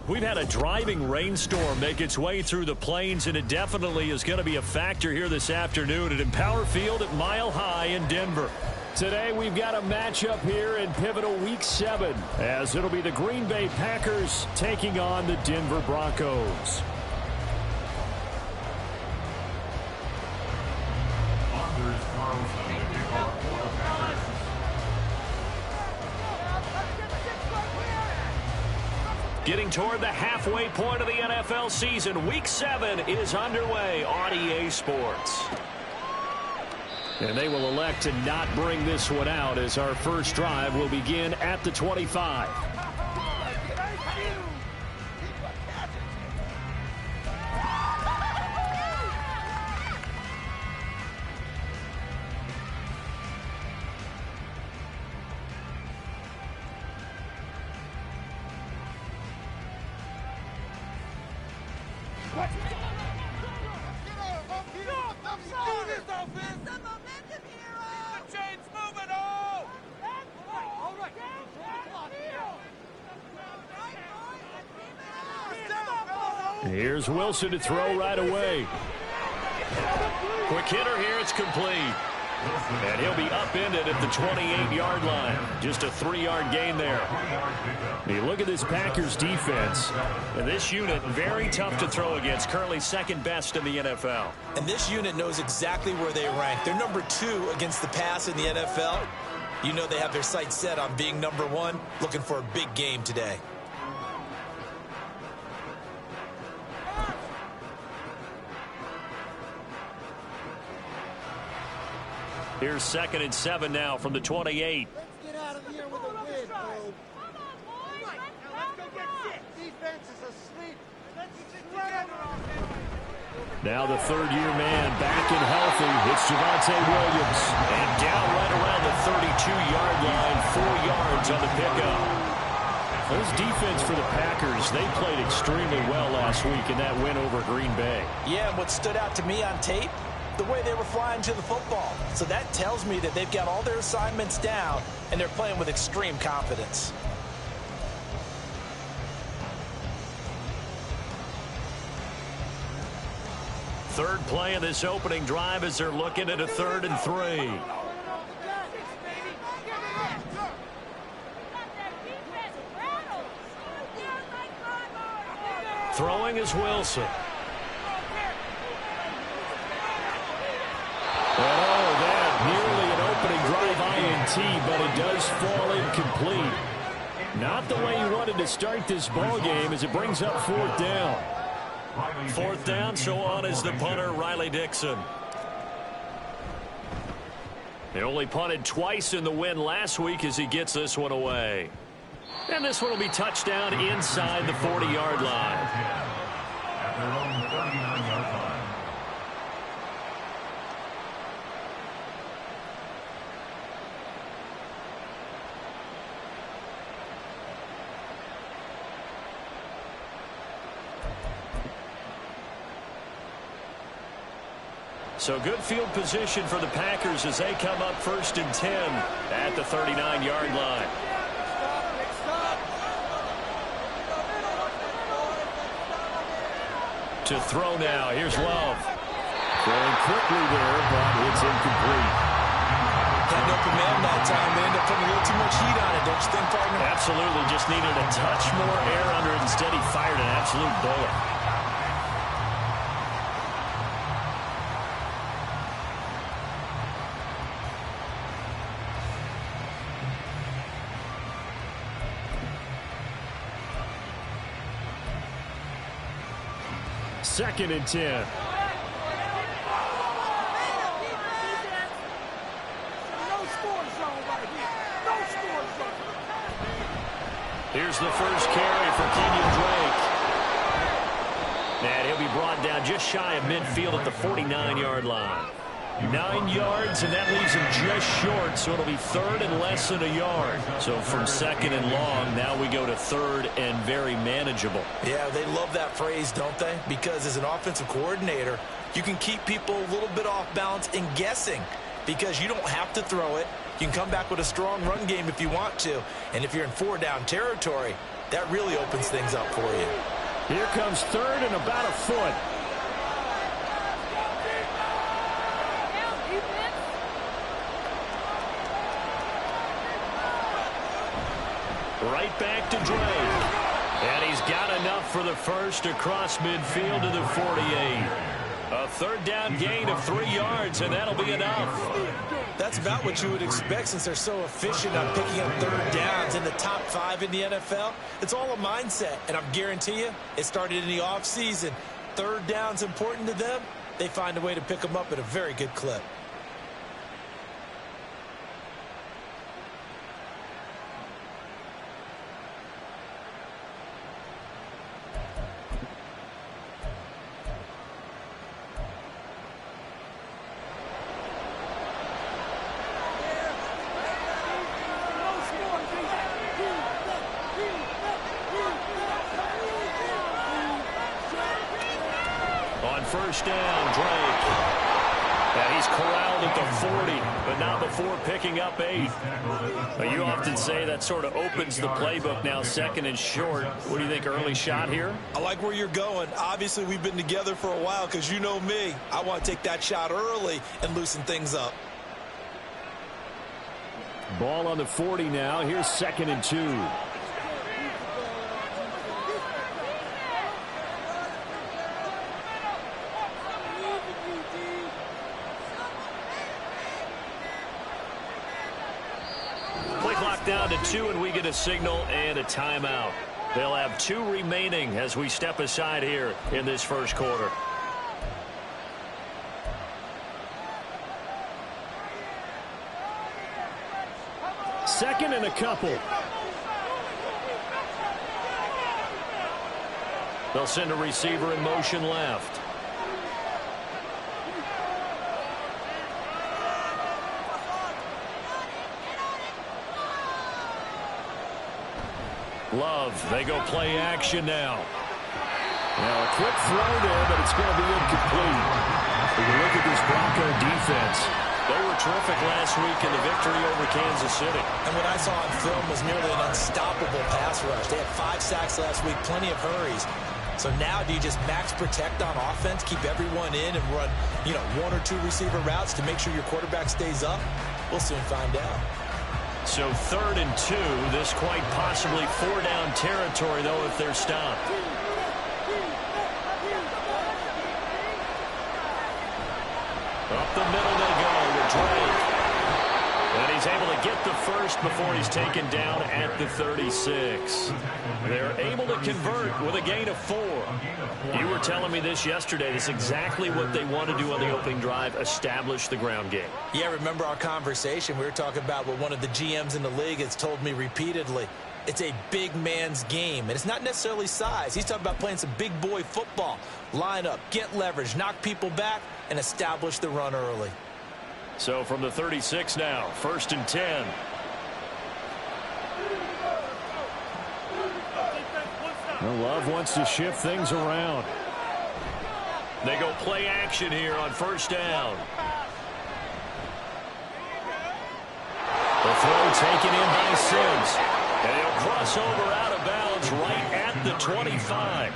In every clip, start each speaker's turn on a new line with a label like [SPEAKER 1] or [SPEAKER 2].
[SPEAKER 1] We've had a driving rainstorm make its way through the plains, and it definitely is going to be a factor here this afternoon at Empower Field at Mile High in Denver. Today we've got a matchup here in pivotal Week 7, as it'll be the Green Bay Packers taking on the Denver Broncos. Getting toward the halfway point of the NFL season, Week 7 is underway on EA Sports. And they will elect to not bring this one out, as our first drive will begin at the 25. Here's Wilson to throw right away. Quick hitter here, it's complete. And he'll be upended at the 28-yard line. Just a 3-yard gain there. You look at this Packers defense, and this unit very tough to throw against, currently second best in the NFL.
[SPEAKER 2] And this unit knows exactly where they rank. They're number 2 against the pass in the NFL. You know they have their sights set on being number 1, looking for a big game today.
[SPEAKER 1] Here's 2nd and 7 now from the 28.
[SPEAKER 3] Let's get out of here with a win, bro. Let's go get six. Defense is asleep. Let's get together on this.
[SPEAKER 1] Now the third-year man back and healthy. It's Javonte Williams. And down right around the 32-yard line, 4 yards on the pickup. This defense for the Packers, they played extremely well last week in that win over Green Bay.
[SPEAKER 2] Yeah, and what stood out to me on tape, the way they were flying to the football. So that tells me that they've got all their assignments down, and they're playing with extreme confidence.
[SPEAKER 1] Third play of this opening drive as they're looking at a 3rd and 3. Throwing is Wilson. Oh, that nearly an opening drive INT, but it does fall incomplete. Not the way you wanted to start this ball game, as it brings up 4th down. 4th down, so on is the punter, Riley Dixon. They only punted twice in the win last week as he gets this one away. And this one will be touchdown inside the 40-yard line. At their own 39-yard line. So good field position for the Packers as they come up 1st and 10 at the 39-yard line. To throw now. Here's Love. Throwing quickly there, but it's incomplete.
[SPEAKER 2] Had no command that time. They ended up putting a little too much heat on it, don't you think, partner?
[SPEAKER 1] Absolutely. Just needed a touch more air under it. Instead, he fired an absolute bullet. Second and 10.
[SPEAKER 3] No score zone right here. No score
[SPEAKER 1] Here's the first carry for Kenyon Drake. And he'll be brought down just shy of midfield at the 49-yard line. 9 yards, and that leaves him just short, so it'll be third and less than a yard. So from second and long, now we go to third and very manageable.
[SPEAKER 2] Yeah, they love that phrase, don't they? Because as an offensive coordinator, you can keep people a little bit off balance and guessing because you don't have to throw it. You can come back with a strong run game if you want to. And if you're in 4-down territory, that really opens things up for you.
[SPEAKER 1] Here comes third and about a foot. Right back to Drake. And he's got enough for the first across midfield to the 48. A third down gain of 3 yards, and that'll be enough.
[SPEAKER 2] That's about what you would expect since they're so efficient on picking up third downs in the top 5 in the NFL. It's all a mindset, and I'm guarantee you it started in the offseason. Third down's important to them. They find a way to pick them up at a very good clip.
[SPEAKER 1] First down, Drake. And he's corralled at the 40, but not before picking up 8. You often say that sort of opens the playbook now, second and short. What do you think, early shot here?
[SPEAKER 2] I like where you're going. Obviously, we've been together for a while because you know me. I want to take that shot early and loosen things up.
[SPEAKER 1] Ball on the 40 now. Here's second and 2. Down to 2, and we get a signal and a timeout. They'll have 2 remaining as we step aside here in this first quarter. Second and a couple. They'll send a receiver in motion left. Love, they go play action now. Now a quick throw there, but it's going to be incomplete. When you look at this Bronco defense, they were terrific last week in the victory over Kansas City.
[SPEAKER 2] And what I saw on film was nearly an unstoppable pass rush. They had 5 sacks last week, plenty of hurries. So now do you just max protect on offense, keep everyone in and run, 1 or 2 receiver routes to make sure your quarterback stays up? We'll soon find out.
[SPEAKER 1] So third and 2, this quite possibly 4-down territory, though, if they're stopped. Up the middle they go with Drake. And he's able to get the first before he's taken down at the 36. They're able to convert with a gain of 4. You were telling me this yesterday. This is exactly what they want to do on the opening drive, establish the ground game.
[SPEAKER 2] Yeah, remember our conversation. We were talking about what one of the GMs in the league has told me repeatedly. It's a big man's game, and it's not necessarily size. He's talking about playing some big boy football. Line up, get leverage, knock people back, and establish the run early.
[SPEAKER 1] So from the 36 now, first and 10. Well, Love wants to shift things around. They go play action here on first down. The throw taken in by Sims. And he'll cross over out of bounds right at the 25.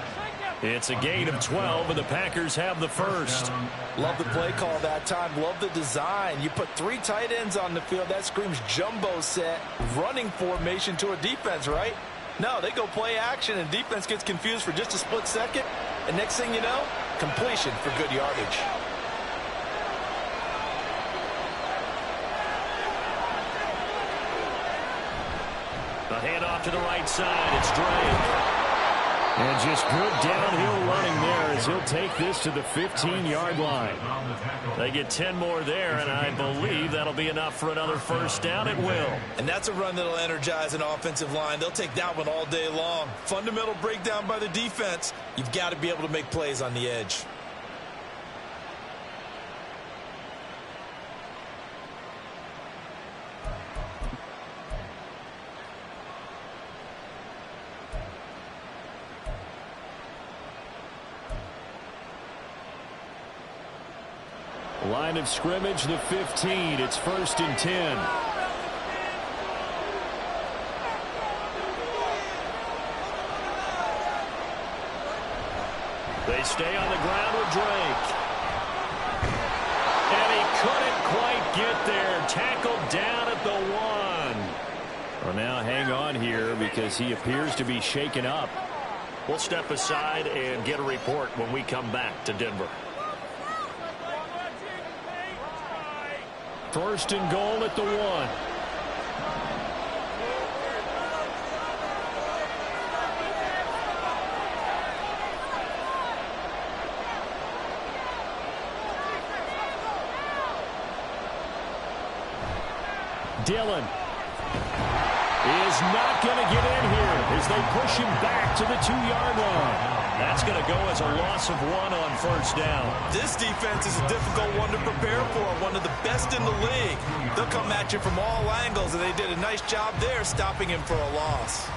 [SPEAKER 1] It's a gain of 12, and the Packers have the first.
[SPEAKER 2] Love the play call that time. Love the design. You put 3 tight ends on the field. That screams jumbo set, running formation to a defense, right? No, they go play action, and defense gets confused for just a split second. And next thing you know, completion for good yardage.
[SPEAKER 1] A handoff to the right side. It's Drake. And just good downhill running there as he'll take this to the 15-yard line. They get 10 more there, and I believe that'll be enough for another first down. It will.
[SPEAKER 2] And that's a run that'll energize an offensive line. They'll take that one all day long. Fundamental breakdown by the defense. You've got to be able to make plays on the edge.
[SPEAKER 1] Line of scrimmage, the 15. It's 1st and 10. They stay on the ground with Drake. And he couldn't quite get there. Tackled down at the 1. Well, now hang on here because he appears to be shaken up. We'll step aside and get a report when we come back to Denver. 1st and goal at the 1. Dillon is not going to get in here as they push him back to the 2-yard line. That's going to go as a loss of 1 on 1st down.
[SPEAKER 2] This defense is a difficult one to prepare for, one of the best in the league. They'll come at you from all angles, and they did a nice job there stopping him for a loss.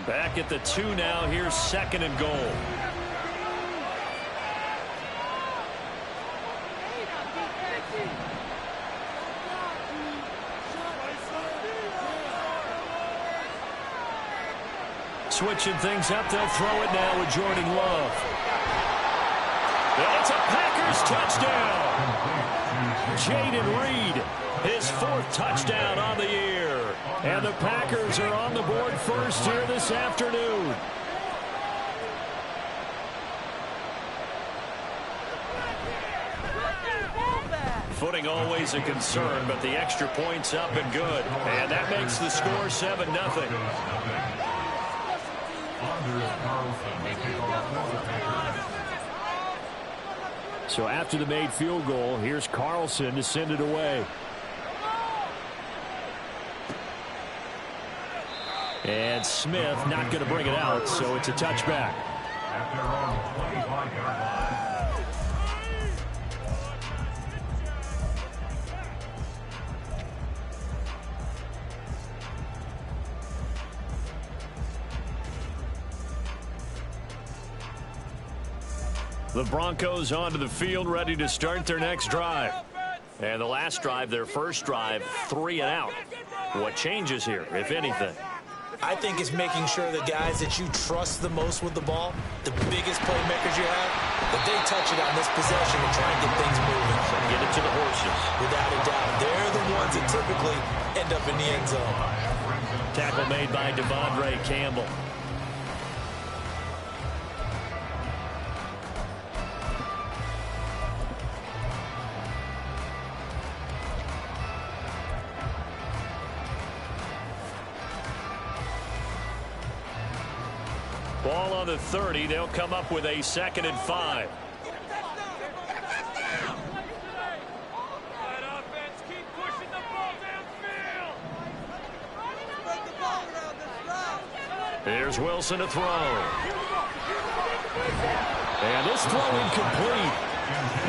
[SPEAKER 1] Back at the 2 now. Here's 2nd and goal. Switching things up, they'll throw it now with Jordan Love. And it's a Packers touchdown. Jaden Reed, his 4th touchdown on the year. And the Packers are on the board first here this afternoon. Footing always a concern, but the extra point's up and good. And that makes the score 7-0. So after the made field goal, here's Carlson to send it away. And Smith not going to bring it out, so it's a touchback. The Broncos onto the field, ready to start their next drive. And the last drive, their first drive, 3 and out. What changes here, if anything?
[SPEAKER 2] I think it's making sure the guys that you trust the most with the ball, the biggest playmakers you have, that they touch it on this possession and try and get things moving.
[SPEAKER 1] Get it to the horses.
[SPEAKER 2] Without a doubt. They're the ones that typically end up in the end zone.
[SPEAKER 1] Tackle made by Devondre Campbell. Ball on the 30. They'll come up with a 2nd and 5. Here's Wilson to throw. And this throw incomplete.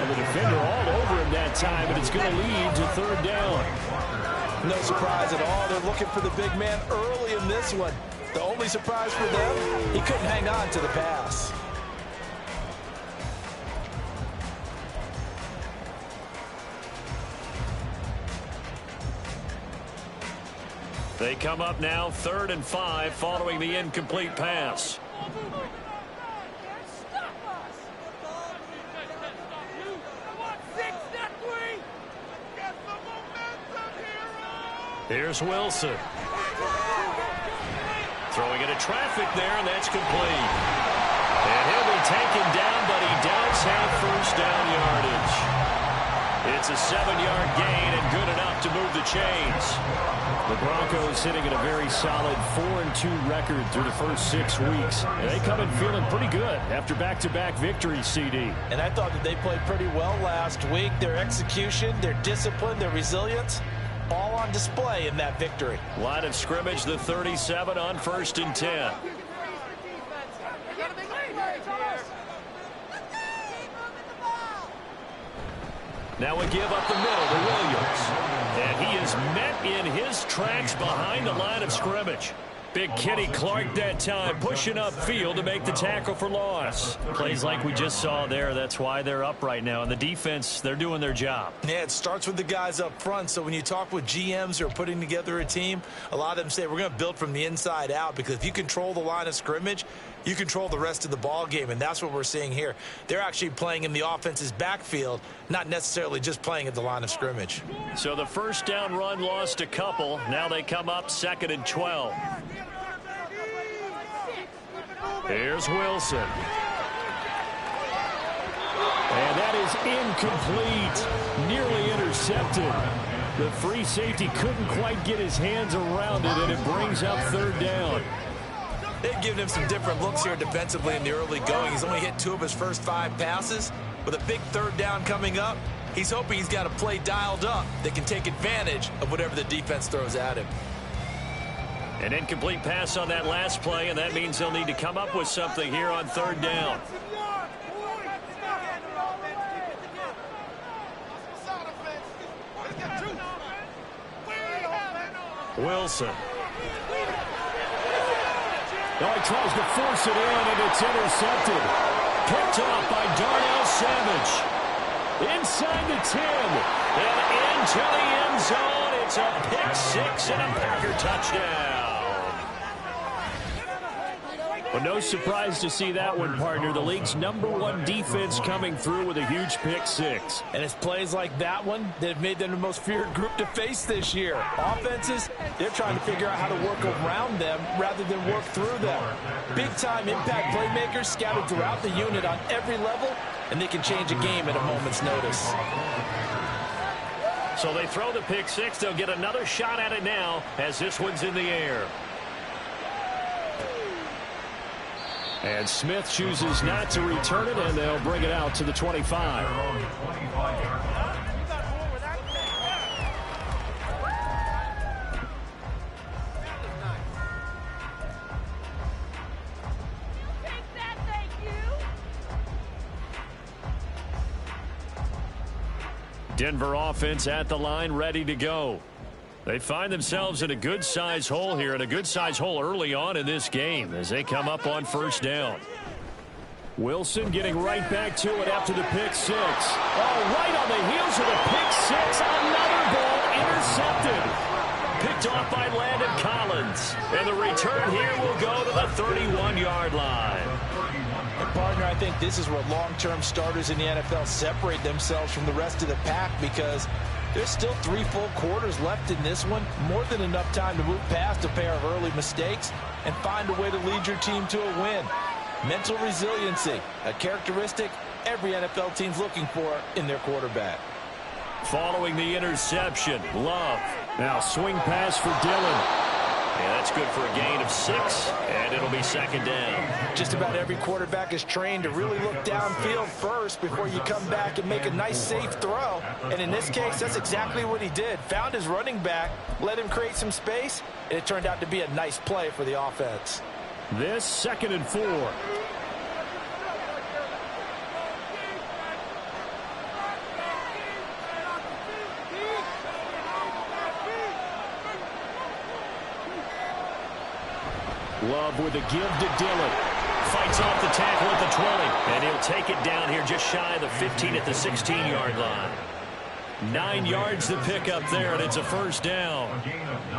[SPEAKER 1] And the defender all over him that time, but it's going to lead to 3rd down.
[SPEAKER 2] No surprise at all. They're looking for the big man early in this one. The only surprise for them, he couldn't hang on to the pass.
[SPEAKER 1] They come up now 3rd and 5 following the incomplete pass. Here's Wilson. Throwing into traffic there, and that's complete. And he'll be taken down, but he does have first down yardage. It's a 7-yard gain and good enough to move the chains.
[SPEAKER 4] The Broncos sitting at a very solid 4-2 record through the first 6 weeks. And they come in feeling pretty good after back-to-back victories, CD.
[SPEAKER 2] And I thought that they played pretty well last week. Their execution, their discipline, their resilience, all on display in that victory.
[SPEAKER 1] Line of scrimmage, the 37 on 1st and 10. Now we give up the middle to Williams. And he is met in his tracks behind the line of scrimmage. Big Kenny Clark that time pushing upfield to make the tackle for loss. Plays like we just saw there. That's why they're up right now. And the defense, they're doing their job.
[SPEAKER 2] Yeah, it starts with the guys up front. So when you talk with GMs who are putting together a team, a lot of them say we're going to build from the inside out, because if you control the line of scrimmage, you control the rest of the ball game, and that's what we're seeing here. They're actually playing in the offense's backfield, not necessarily just playing at the line of scrimmage.
[SPEAKER 1] So the first down run lost a couple. Now they come up 2nd and 12. Here's Wilson.
[SPEAKER 4] And that is incomplete. Nearly intercepted. The free safety couldn't quite get his hands around it, and it brings up 3rd down.
[SPEAKER 2] They've given him some different looks here defensively in the early going. He's only hit 2 of his first 5 passes. With a big 3rd down coming up, he's hoping he's got a play dialed up that can take advantage of whatever the defense throws at him.
[SPEAKER 1] An incomplete pass on that last play, and that means they'll need to come up with something here on 3rd down. Wilson.
[SPEAKER 4] Oh, he tries to force it in, and it's intercepted.
[SPEAKER 1] Picked off by Darnell Savage. Inside the 10. And into the end zone. It's a pick 6 and a Packer touchdown.
[SPEAKER 4] Well, no surprise to see that one, partner. The league's #1 defense coming through with a huge pick 6.
[SPEAKER 2] And it's plays like that one that have made them the most feared group to face this year. Offenses, they're trying to figure out how to work around them rather than work through them. Big-time impact playmakers scattered throughout the unit on every level, and they can change a game at a moment's notice.
[SPEAKER 1] So they throw the pick 6. They'll get another shot at it now as this one's in the air.
[SPEAKER 4] And Smith chooses not to return it, and they'll bring it out to the 25.
[SPEAKER 1] Denver offense at the line, ready to go. They find themselves in a good-sized hole here, and a good-sized hole early on in this game as they come up on 1st down.
[SPEAKER 4] Wilson getting right back to it after the pick 6. Oh, right on the heels of the pick 6. Another ball intercepted.
[SPEAKER 1] Picked off by Landon Collins. And the return here will go to the 31-yard line.
[SPEAKER 2] And partner, I think this is where long-term starters in the NFL separate themselves from the rest of the pack, because there's still 3 full quarters left in this one. More than enough time to move past a pair of early mistakes and find a way to lead your team to a win. Mental resiliency, a characteristic every NFL team's looking for in their quarterback.
[SPEAKER 1] Following the interception, Love.
[SPEAKER 4] Now swing pass for Dillon.
[SPEAKER 1] Yeah, that's good for a gain of 6, and it'll be 2nd down.
[SPEAKER 2] Just about every quarterback is trained to really look downfield first before you come back and make a nice, safe throw. And in this case, that's exactly what he did. Found his running back, let him create some space, and it turned out to be a nice play for the offense.
[SPEAKER 4] This 2nd and 4. Love with a give to Dillon.
[SPEAKER 1] Fights off the tackle at the 20. And he'll take it down here just shy of the 15 at the 16-yard line. 9 yards to pick up there, and it's a 1st down.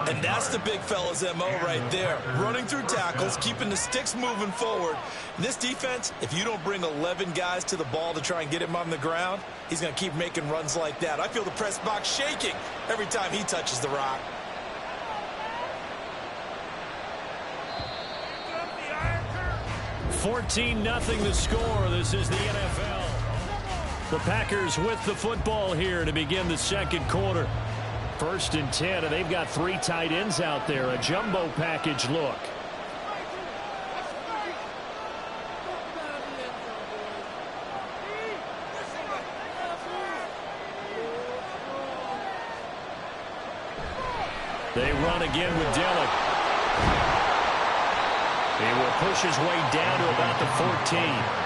[SPEAKER 2] And that's the big fella's MO right there. Running through tackles, keeping the sticks moving forward. This defense, if you don't bring 11 guys to the ball to try and get him on the ground, he's going to keep making runs like that. I feel the press box shaking every time he touches the rock.
[SPEAKER 1] $14-0 the score. This is the NFL.
[SPEAKER 4] The Packers with the football here to begin the second quarter. 1st and 10, and they've got 3 tight ends out there. A jumbo package look. They run again with Dillon. He will push his way down to about the 14.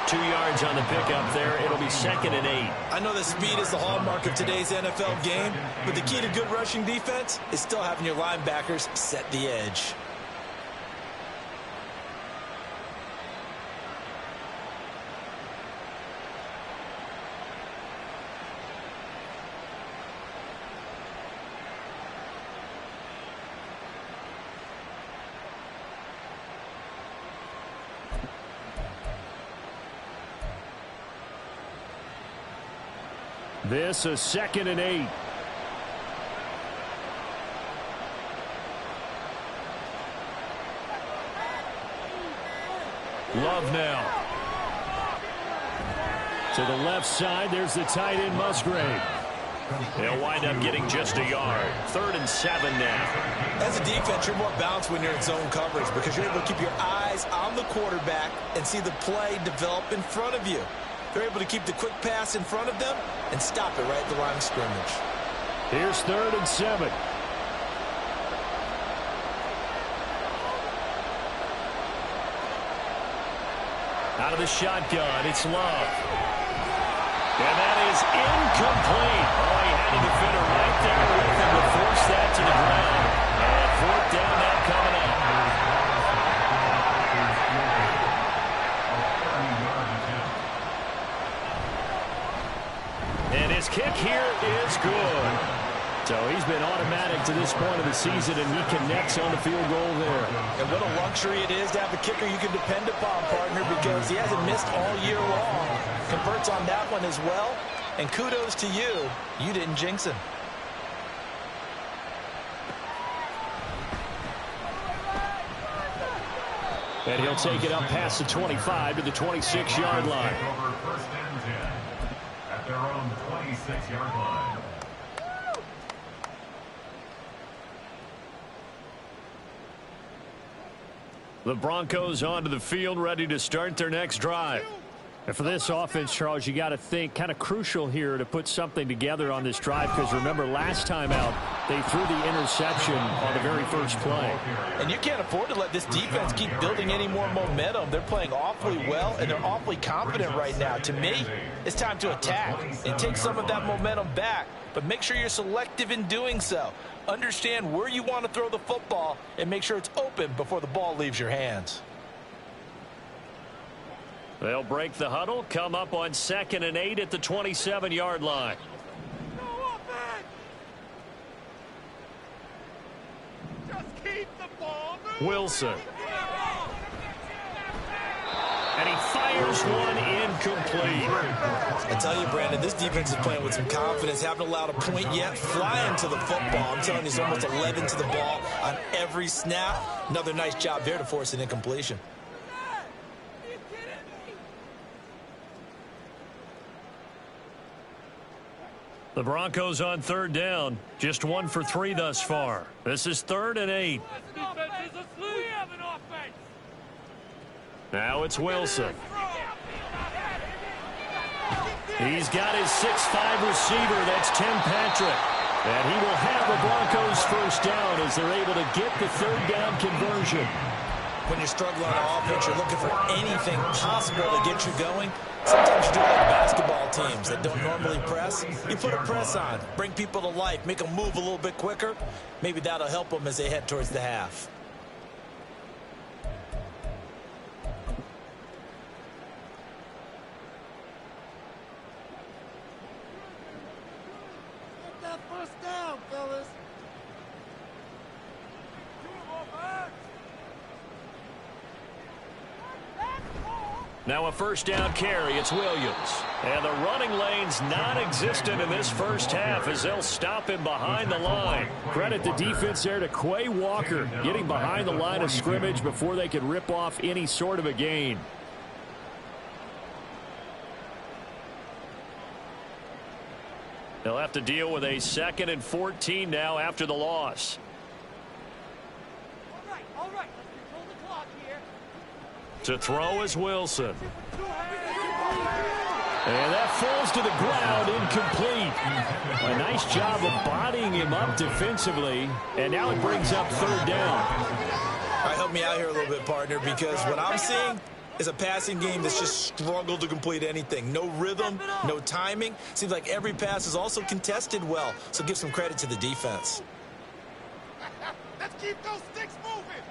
[SPEAKER 4] 2 yards on the pickup there. It'll be 2nd and 8.
[SPEAKER 2] I know that speed is the hallmark of today's NFL game, but the key to good rushing defense is still having your linebackers set the edge.
[SPEAKER 4] This is 2nd and 8. Love now. To the left side, there's the tight end Musgrave.
[SPEAKER 1] They'll wind up getting just a yard. 3rd and 7 now.
[SPEAKER 2] As a defense, you're more balanced when you're in zone coverage because you're able to keep your eyes on the quarterback and see the play develop in front of you. They're able to keep the quick pass in front of them and stop it right at the line of scrimmage.
[SPEAKER 4] Here's 3rd and 7. Out of the shotgun, it's Love. And that is incomplete. Oh, he had a defender right there with him to force that to the ground. And 4th down now coming up. And his kick here is good. So he's been automatic to this point of the season, and he connects on the field goal there.
[SPEAKER 2] And what a luxury it is to have a kicker you can depend upon, partner, because he hasn't missed all year long. Converts on that one as well. And kudos to you. You didn't jinx him.
[SPEAKER 4] And he'll take it up past the 25 to the 26-yard line.
[SPEAKER 5] At their own 26-yard line.
[SPEAKER 4] The Broncos onto the field, ready to start their next drive. And for this offense, Charles, you got to think kind of crucial here to put something together on this drive, because remember last time out they threw the interception on the very first play.
[SPEAKER 2] And you can't afford to let this defense keep building any more momentum. They're playing awfully well, and they're awfully confident right now. To me, it's time to attack and take some of that momentum back. But make sure you're selective in doing so. Understand where you want to throw the football and make sure it's open before the ball leaves your hands.
[SPEAKER 4] They'll break the huddle, come up on 2nd and 8 at the 27-yard line. Wilson. And he fires one incomplete.
[SPEAKER 2] I tell you, Brandon, this defense is playing with some confidence. Haven't allowed a point yet. Flying to the football. I'm telling you, it's almost 11 to the ball on every snap. Another nice job there to force an incompletion.
[SPEAKER 4] The Broncos on 3rd down. Just 1 for 3 thus far. This is 3rd and 8. Now it's Wilson. He's got his 6'5" receiver. That's Tim Patrick. And he will have the Broncos first down as they're able to get the 3rd down conversion.
[SPEAKER 2] When you're struggling on offense, you're looking for anything possible to get you going. Sometimes you do like basketball teams that don't normally press. You put a press on, bring people to life, make them move a little bit quicker. Maybe that'll help them as they head towards the half.
[SPEAKER 3] Get that first down, fellas.
[SPEAKER 4] Now a first down carry. It's Williams. And the running lane's non-existent in this first half as they'll stop him behind the line. Credit the defense there to Quay Walker, getting behind the line of scrimmage before they could rip off any sort of a gain. They'll have to deal with a 2nd and 14 now after the loss.
[SPEAKER 3] All right, let's control the clock here.
[SPEAKER 4] To throw is Wilson. And that falls to the ground, incomplete. A nice job of bodying him up defensively. And now it brings up 3rd down.
[SPEAKER 2] All right, help me out here a little bit, partner, because what I'm seeing is a passing game that's just struggled to complete anything. No rhythm, no timing. Seems like every pass is also contested well. So give some credit to the defense.
[SPEAKER 3] Let's keep those sticks moving.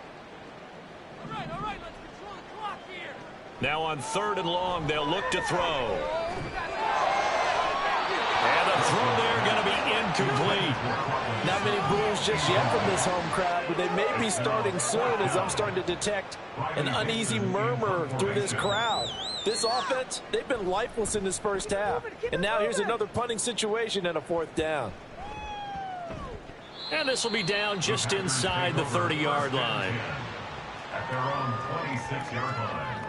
[SPEAKER 3] All right, let's control the clock here.
[SPEAKER 4] Now on 3rd and long, they'll look to throw. And the throw there going to be incomplete.
[SPEAKER 2] Not many boos just yet from this home crowd, but they may be starting soon as I'm starting to detect an uneasy murmur through this crowd. This offense, they've been lifeless in this first half. And now here's another punting situation and a 4th down.
[SPEAKER 4] And this will be down just inside the 30-yard line.
[SPEAKER 5] At their own 26-yard line.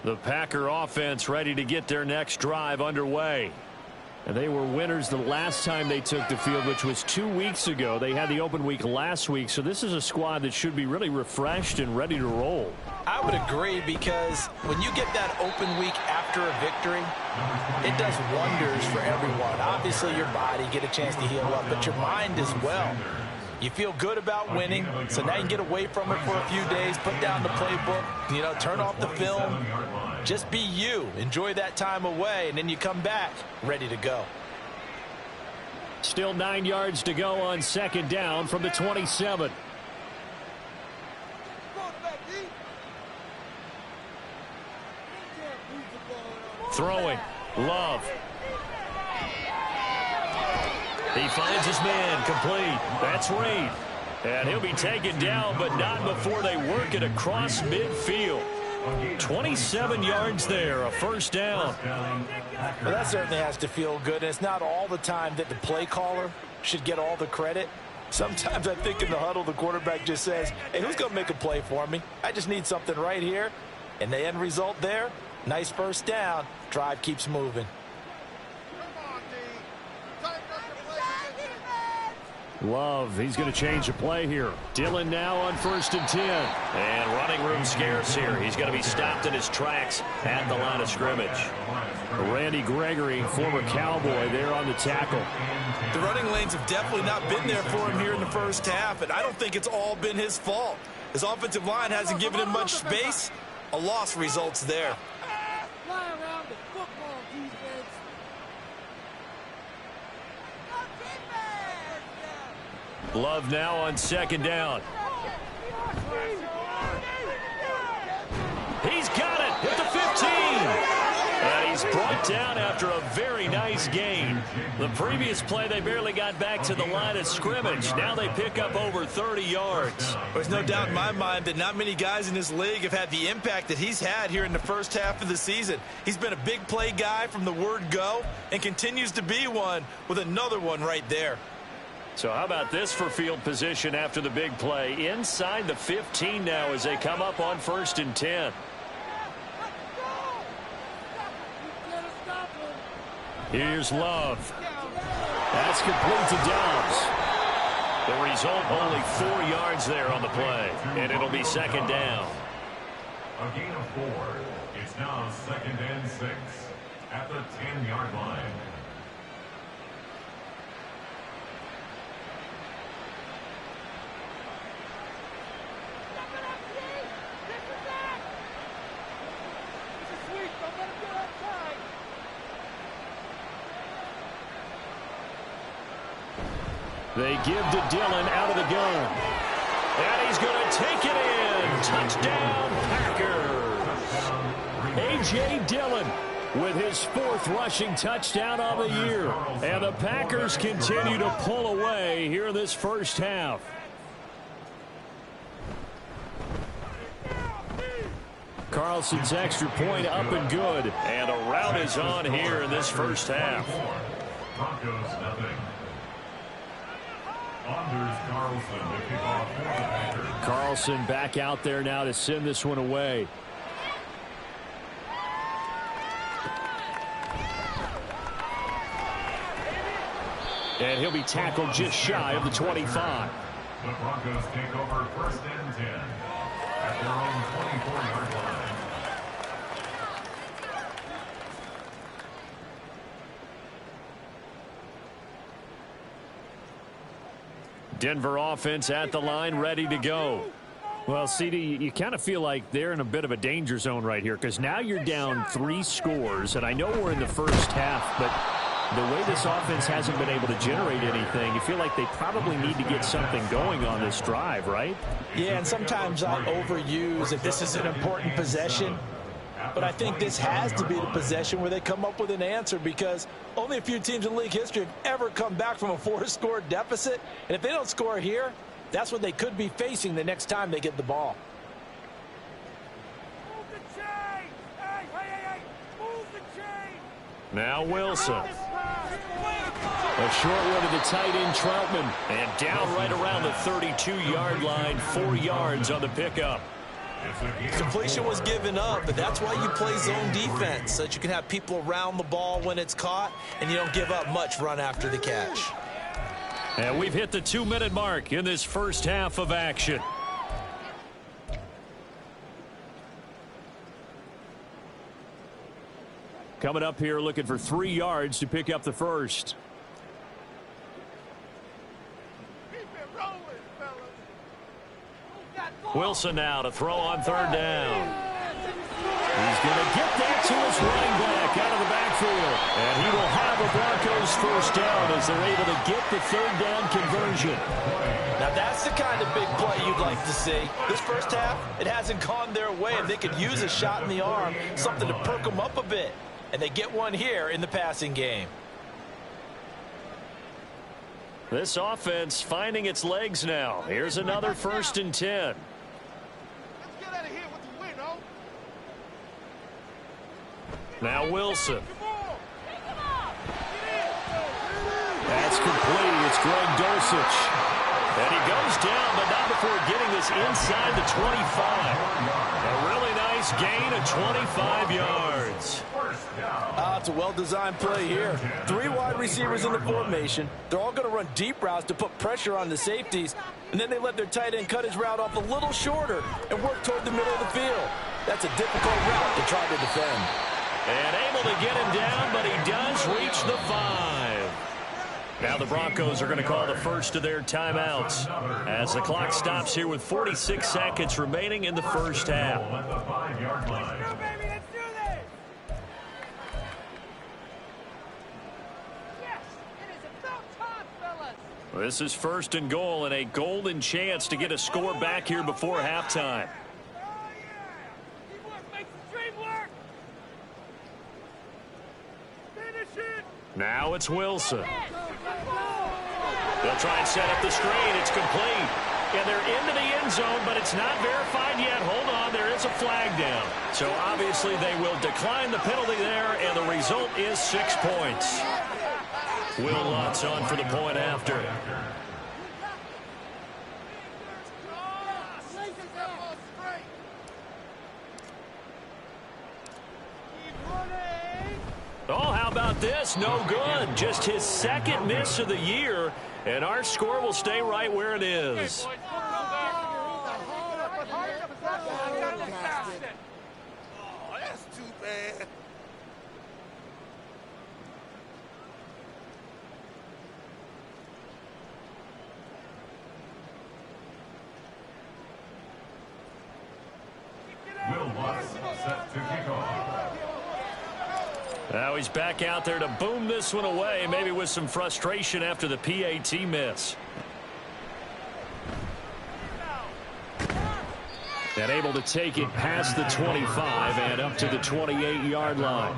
[SPEAKER 4] The Packer offense ready to get their next drive underway. And they were winners the last time they took the field, which was 2 weeks ago. They had the open week last week, so this is a squad that should be really refreshed and ready to roll.
[SPEAKER 2] I would agree, because when you get that open week after a victory, it does wonders for everyone. Obviously, your body get a chance to heal up, but your mind as well. You feel good about winning, so now you can get away from it for a few days, put down the playbook, turn off the film. Just be you. Enjoy that time away, and then you come back ready to go.
[SPEAKER 4] Still 9 yards to go on 2nd down from the 27. Throwing. Love. He finds his man, complete. That's Reed. And he'll be taken down, but not before they work it across midfield. 27 yards there, a 1st down.
[SPEAKER 2] Well, that certainly has to feel good. And it's not all the time that the play caller should get all the credit. Sometimes I think in the huddle, the quarterback just says, hey, who's going to make a play for me? I just need something right here. And the end result there, nice 1st down. Drive keeps moving.
[SPEAKER 4] Love, he's going to change the play here. Dillon now on 1st and 10. And running room scarce here. He's going to be stopped in his tracks at the line of scrimmage. Randy Gregory, former Cowboy, there on the tackle.
[SPEAKER 2] The running lanes have definitely not been there for him here in the first half, and I don't think it's all been his fault. His offensive line hasn't given him much space. A loss results there.
[SPEAKER 3] Fly around the football defense.
[SPEAKER 4] Love now on 2nd down. He's got it at the 15. And he's brought down after a very nice gain. The previous play, they barely got back to the line of scrimmage. Now they pick up over 30 yards.
[SPEAKER 2] There's no doubt in my mind that not many guys in this league have had the impact that he's had here in the first half of the season. He's been a big play guy from the word go and continues to be one with another one right there.
[SPEAKER 4] So how about this for field position after the big play? Inside the 15 now as they come up on 1st and 10. Here's Love. That's complete to Dobbs. The result, only 4 yards there on the play. And it'll be 2nd down.
[SPEAKER 5] A gain of 4. It's now 2nd and 6 at the 10-yard line.
[SPEAKER 4] They give to Dillon out of the gun. And he's going to take it in. Touchdown, Packers. A.J. Dillon with his 4th rushing touchdown of the year. And the Packers continue to pull away here in this first half. Carlson's extra point up and good. And a rout is on here in this first half.
[SPEAKER 5] Broncos nothing. Anders Carlson to kick off for the Packers.
[SPEAKER 4] Carlson back out there now to send this one away. And he'll be tackled just shy of the 25.
[SPEAKER 5] The Broncos take over 1st and 10 at their own 24-yard line.
[SPEAKER 4] Denver offense at the line, ready to go. Well, CD, you kind of feel like they're in a bit of a danger zone right here because now you're down 3 scores, and I know we're in the first half, but the way this offense hasn't been able to generate anything, you feel like they probably need to get something going on this drive, right?
[SPEAKER 2] Yeah, and sometimes I overuse if this is an important possession. But I think this has to be the possession where they come up with an answer because only a few teams in league history have ever come back from a 4-score deficit. And if they don't score here, that's what they could be facing the next time they get the ball.
[SPEAKER 3] Move the chain! Hey! Move the chain!
[SPEAKER 4] Now Wilson. A short one to the tight end, Troutman. And down right around the 32-yard line, 4 yards on the pickup.
[SPEAKER 2] Completion was given up, but that's why you play zone defense, so that you can have people around the ball when it's caught, and you don't give up much run after the catch.
[SPEAKER 4] And we've hit the 2-minute mark in this first half of action. Coming up here looking for 3 yards to pick up the first. Wilson now to throw on 3rd down. He's going to get that to his running back out of the backfield. And he will have a Broncos first down as they're able to get the 3rd down conversion.
[SPEAKER 2] Now that's the kind of big play you'd like to see. This first half, it hasn't gone their way, and they could use a shot in the arm, something to perk them up a bit. And they get one here in the passing game.
[SPEAKER 4] This offense finding its legs now. Here's another 1st and 10. Now Wilson. That's complete. It's Greg Dulcich. And he goes down, but not before getting this inside the 25. A really nice gain of 25 yards.
[SPEAKER 2] It's a well-designed play here. 3 wide receivers in the formation. They're all going to run deep routes to put pressure on the safeties, and then they let their tight end cut his route off a little shorter and work toward the middle of the field. That's a difficult route to try to defend.
[SPEAKER 4] And able to get him down, but he does reach the 5. Now the Broncos are going to call the first of their timeouts as the clock stops here with 46 seconds remaining in the first half. This is 1st and goal and a golden chance to get a score back here before halftime. Now it's Wilson. They'll try and set up the screen. It's complete. And they're into the end zone, but it's not verified yet. Hold on, there is a flag down. So obviously they will decline the penalty there, and the result is 6 points. Will Lutz on for the point after. Oh, how about this? No good. Just his 2nd miss of the year, and our score will stay right where it is.
[SPEAKER 3] Oh, that's too bad.
[SPEAKER 5] Will Lutz set to kick off.
[SPEAKER 4] Now he's back out there to boom this one away, maybe with some frustration after the PAT miss. And able to take it past the 25 and up to the 28-yard line.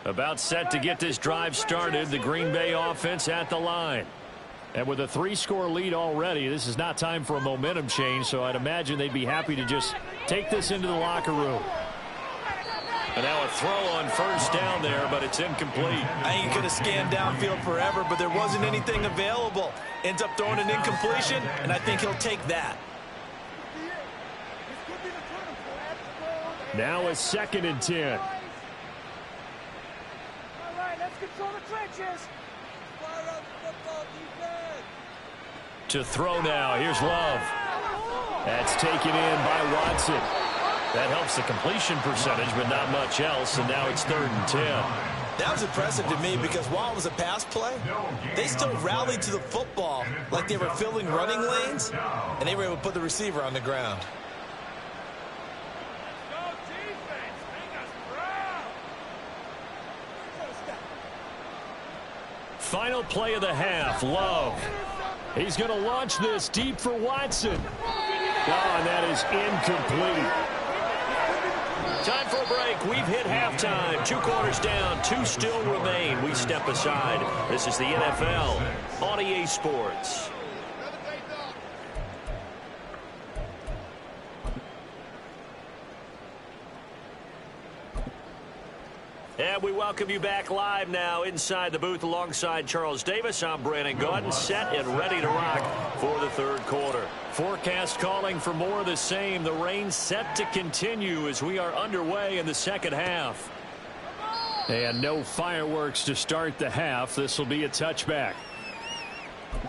[SPEAKER 4] About set to get this drive started. The Green Bay offense at the line. And with a 3-score lead already, this is not time for a momentum change, so I'd imagine they'd be happy to just take this into the locker room. And now a throw on first down there, but it's incomplete.
[SPEAKER 2] I think he could have scanned downfield forever, but there wasn't anything available. Ends up throwing an incompletion, and I think he'll take that.
[SPEAKER 4] Now a 2nd and 10.
[SPEAKER 3] All right, let's control the trenches. Fire up football defense.
[SPEAKER 4] To throw now. Here's Love. That's taken in by Watson. That helps the completion percentage, but not much else, and now it's 3rd and 10.
[SPEAKER 2] That was impressive to me because while it was a pass play, they still rallied to the football like they were filling running lanes, and they were able to put the receiver on the ground.
[SPEAKER 3] Go defense. Make us proud.
[SPEAKER 4] Final play of the half. Love. He's going to launch this deep for Watson. Oh, and that is incomplete. Time for a break. We've hit halftime. 2 quarters down. 2 still remain. We step aside. This is the NFL on EA Sports. And we welcome you back live now inside the booth alongside Charles Davis. I'm Brandon Gaudin, set and ready to rock for the 3rd quarter. Forecast calling for more of the same. The rain set to continue as we are underway in the 2nd half. And no fireworks to start the half. This will be a touchback.
[SPEAKER 3] Bring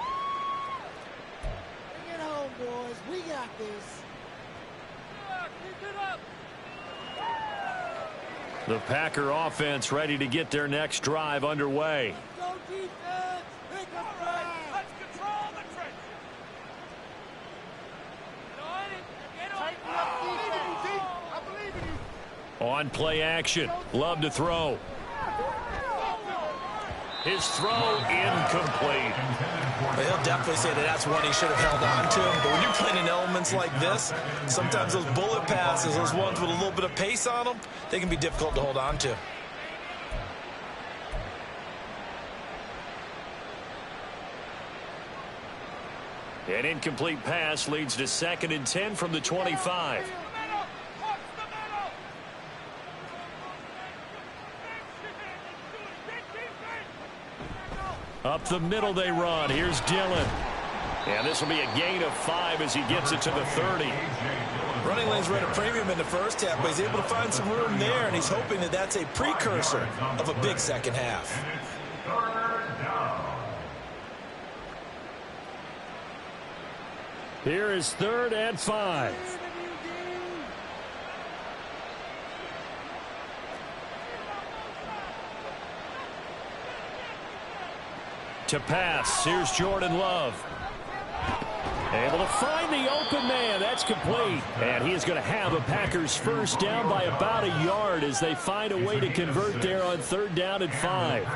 [SPEAKER 3] it home, boys. We got this. Keep it up.
[SPEAKER 4] The Packer offense ready to get their next drive underway.
[SPEAKER 3] Go defense. Pick up right. Let's control the trench. Tighten up defense. I believe in you.
[SPEAKER 4] On play action. Love to throw. His throw incomplete.
[SPEAKER 2] But he'll definitely say that that's one he should have held on to. But when you're playing in elements like this, sometimes those bullet passes, those ones with a little bit of pace on them, they can be difficult to hold on to.
[SPEAKER 4] An incomplete pass leads to 2nd and 10 from the 25. Up the middle they run. Here's Dillon. And this will be a gain of 5 as he gets it to the 30.
[SPEAKER 2] Running lanes were at a premium in the first half, but he's able to find some room there, and he's hoping that that's a precursor of a big 2nd half.
[SPEAKER 4] Here is 3rd and 5. To pass. Here's Jordan Love. Able to find the open man. That's complete. And he is going to have a Packers first down by about a yard as they find a way to convert there on 3rd down and 5.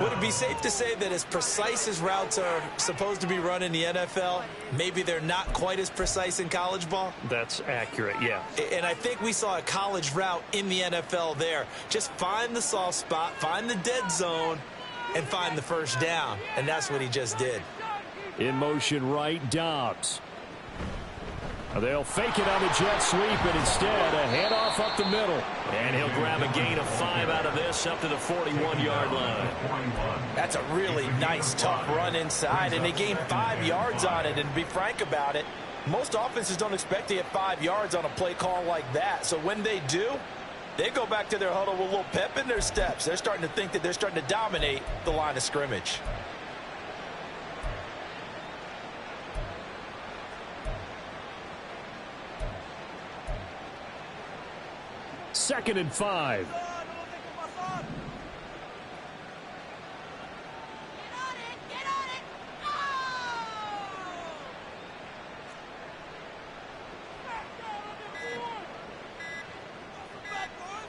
[SPEAKER 2] Would it be safe to say that as precise as routes are supposed to be run in the NFL, maybe they're not quite as precise in college ball?
[SPEAKER 4] That's accurate, yeah.
[SPEAKER 2] And I think we saw a college route in the NFL there. Just find the soft spot, find the dead zone, and find the first down. And that's what he just did.
[SPEAKER 4] In motion right, Dobbs. They'll fake it on the jet sweep, and instead a handoff up the middle. And he'll grab a gain of 5 out of this up to the 41-yard line.
[SPEAKER 2] That's a really nice, tough run inside, and they gained 5 yards on it. And to be frank about it, most offenses don't expect to get 5 yards on a play call like that. So when they do, they go back to their huddle with a little pep in their steps. They're starting to think that they're starting to dominate the line of scrimmage.
[SPEAKER 4] Second and 5.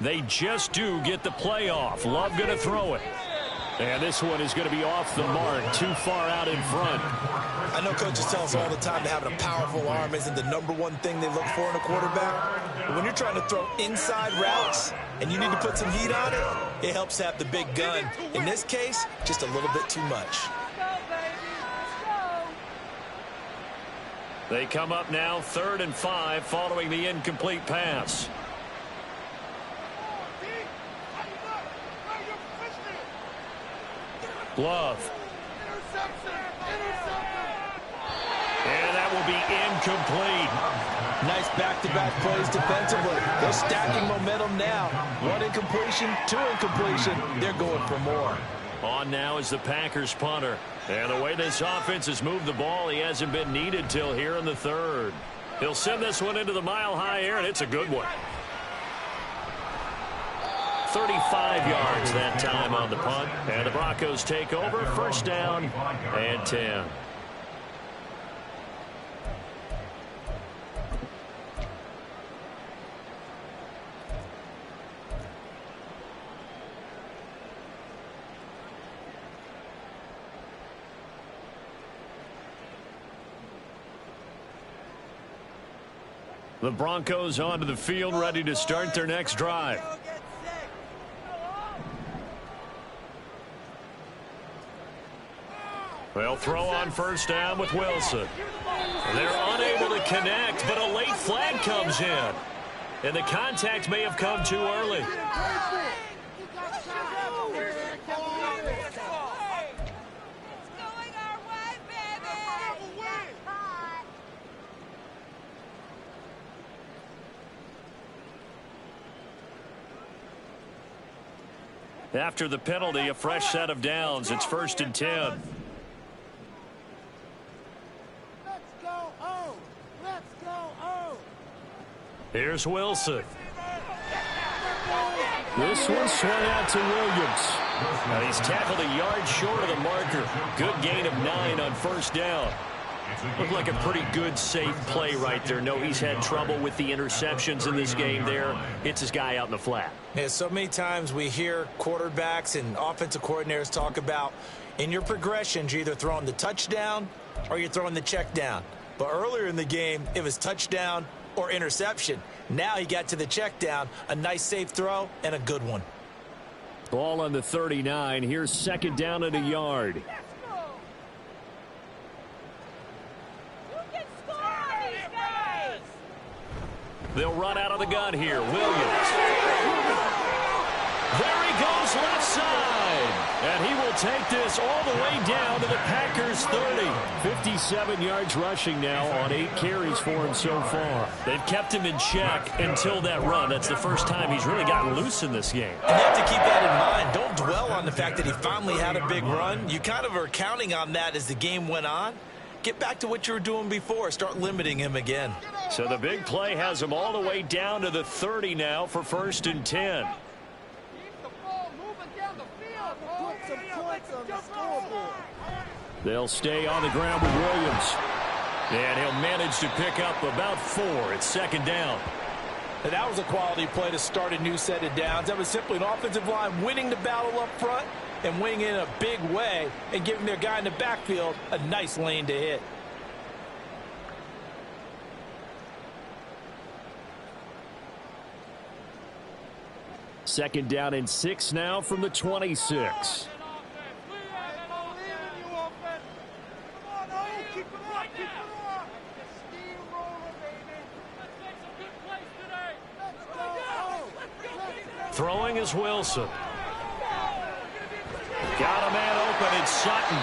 [SPEAKER 4] They just do get the play off. Love going to throw it. And this one is going to be off the mark, too far out in front.
[SPEAKER 2] I know coaches tell us all the time that having a powerful arm isn't the #1 thing they look for in a quarterback. But when you're trying to throw inside routes and you need to put some heat on it, it helps have the big gun. In this case, just a little bit too much.
[SPEAKER 4] They come up now 3rd and 5 following the incomplete pass. Love. And that will be incomplete.
[SPEAKER 2] Nice back-to-back plays defensively. They're stacking momentum now. 1 incompletion, 2 incompletion. They're going for more.
[SPEAKER 4] On now is the Packers punter. And the way this offense has moved the ball, he hasn't been needed till here in the 3rd. He'll send this one into the mile-high air, and it's a good one. 35 yards that time on the punt. And the Broncos take over. 1st down and 10. The Broncos onto the field, ready to start their next drive. They'll throw on 1st down with Wilson. They're unable to connect, but a late flag comes in. And the contact may have come too early. After the penalty, a fresh set of downs. It's 1st and 10.
[SPEAKER 3] Let's go, oh! Let's go, oh!
[SPEAKER 4] Here's Wilson. This one swung out to Williams. Now he's tackled a yard short of the marker. Good gain of 9 on 1st down. Looked like a pretty good, safe play right there. No, he's had trouble with the interceptions in this game there. Hits his guy out in the flat.
[SPEAKER 2] Yeah, so many times we hear quarterbacks and offensive coordinators talk about in your progressions, you're either throwing the touchdown or you're throwing the check down. But earlier in the game, it was touchdown or interception. Now he got to the check down, a nice safe throw and a good one.
[SPEAKER 4] Ball on the 39. Here's 2nd down and a yard. They'll run out of the gun here. Williams. There he goes left side. And he will take this all the way down to the Packers 30. 57 yards rushing now on 8 carries for him so far. They've kept him in check until that run. That's the first time he's really gotten loose in this game.
[SPEAKER 2] And you have to keep that in mind. Don't dwell on the fact that he finally had a big run. You kind of are counting on that as the game went on. Get back to what you were doing before. Start limiting him again.
[SPEAKER 4] So the big play has him all the way down to the 30 now for 1st and 10. They'll stay on the ground with Williams. And he'll manage to pick up about 4. It's 2nd down.
[SPEAKER 2] And that was a quality play to start a new set of downs. That was simply an offensive line winning the battle up front and winning in a big way and giving their guy in the backfield a nice lane to hit.
[SPEAKER 4] Second down and 6 now from the 26. Throwing is Wilson. Got a man open. It's Sutton.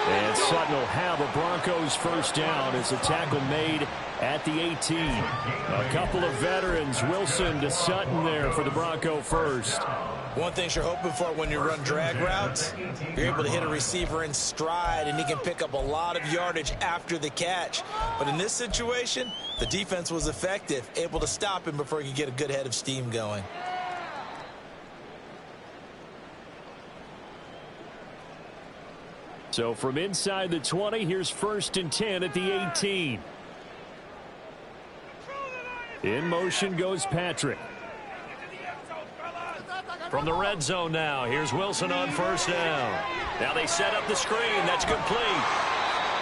[SPEAKER 4] And Sutton will have a Broncos 1st down. It's a tackle made at the 18. A couple of veterans, Wilson to Sutton there for the Bronco 1st.
[SPEAKER 2] One thing you're hoping for when you run drag routes, you're able to hit a receiver in stride, and he can pick up a lot of yardage after the catch. But in this situation, the defense was effective, able to stop him before he could get a good head of steam going.
[SPEAKER 4] So from inside the 20, here's 1st and 10 at the 18. In motion goes Patrick. From the red zone now, here's Wilson on 1st down. Now they set up the screen. That's complete.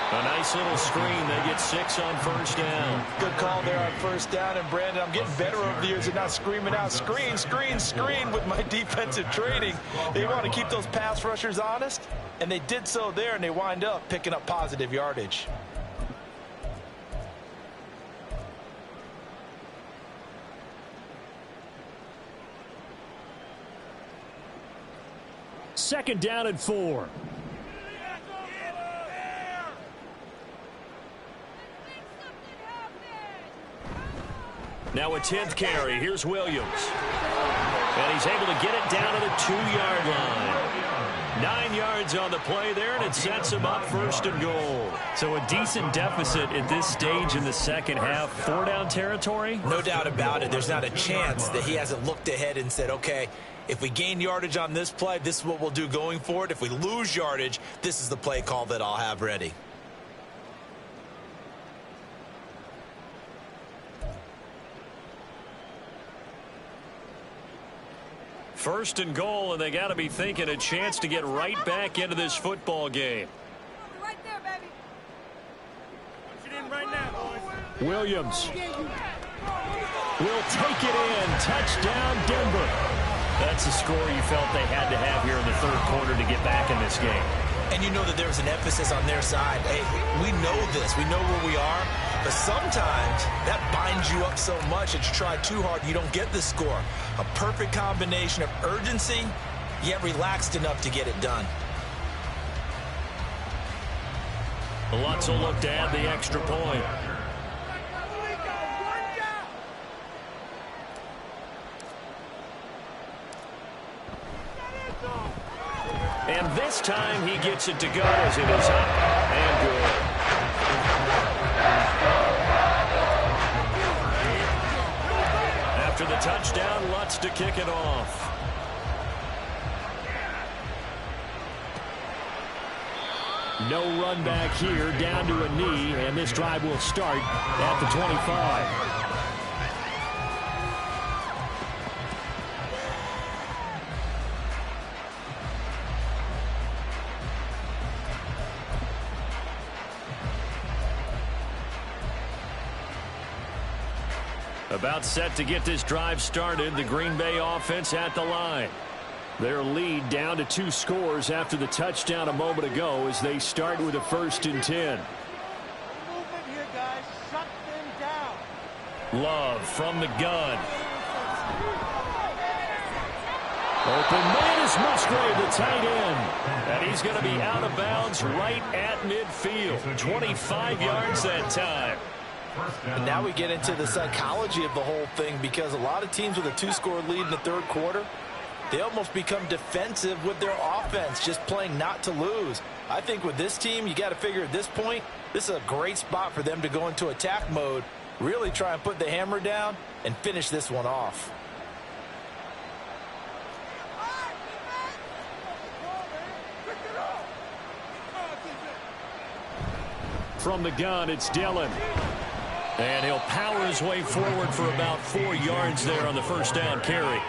[SPEAKER 1] A nice little screen. They get 6 on first down.
[SPEAKER 2] Good call there on first down. And, Brandon, I'm getting better over the years at not screaming out, screen, screen, screen with my defensive training. They want to keep those pass rushers honest, and they did so there, and they wind up picking up positive yardage.
[SPEAKER 4] Second down and 4.
[SPEAKER 1] Now a 10th carry. Here's Williams. And he's able to get it down to the 2-yard line. 9 yards on the play there, and it sets him up first and goal.
[SPEAKER 4] So a decent deficit at this stage in the second half. 4-down territory?
[SPEAKER 2] No doubt about it. There's not a chance that he hasn't looked ahead and said, okay, if we gain yardage on this play, this is what we'll do going forward. If we lose yardage, this is the play call that I'll have ready.
[SPEAKER 1] First and goal, and they got to be thinking a chance to get right back into this football game.
[SPEAKER 3] Right there, baby. Put it in right now, boys.
[SPEAKER 4] Williams will take it in. Touchdown, Denver.
[SPEAKER 1] That's a score you felt they had to have here in the third quarter to get back in this game.
[SPEAKER 2] And you know that there's an emphasis on their side. Hey, we know this. We know where we are. But sometimes that binds you up so much that you try too hard and you don't get the score. A perfect combination of urgency, yet relaxed enough to get it done.
[SPEAKER 1] Lutz will look to add the extra point. And this time he gets it to go as it is up and good. After the touchdown, Lutz to kick it off.
[SPEAKER 4] No run back here, down to a knee, and this drive will start at the 25.
[SPEAKER 1] About set to get this drive started, the Green Bay offense at the line.
[SPEAKER 4] Their lead down to 2 scores after the touchdown a moment ago as they start with a 1st and 10.
[SPEAKER 3] Movement here, guys. Shut them down.
[SPEAKER 1] Love from the gun.
[SPEAKER 4] Open man is Musgrave, the tight end.
[SPEAKER 1] And he's going to be out of bounds right at midfield. 25 yards that time.
[SPEAKER 2] And now we get into the psychology of the whole thing, because a lot of teams with a 2-score lead in the third quarter, they almost become defensive with their offense, just playing not to lose. I think with this team, you got to figure at this point, this is a great spot for them to go into attack mode, really try and put the hammer down and finish this one off.
[SPEAKER 4] From the gun, it's Dillon.
[SPEAKER 1] And he'll power his way forward for about 4 yards there on the first down carry.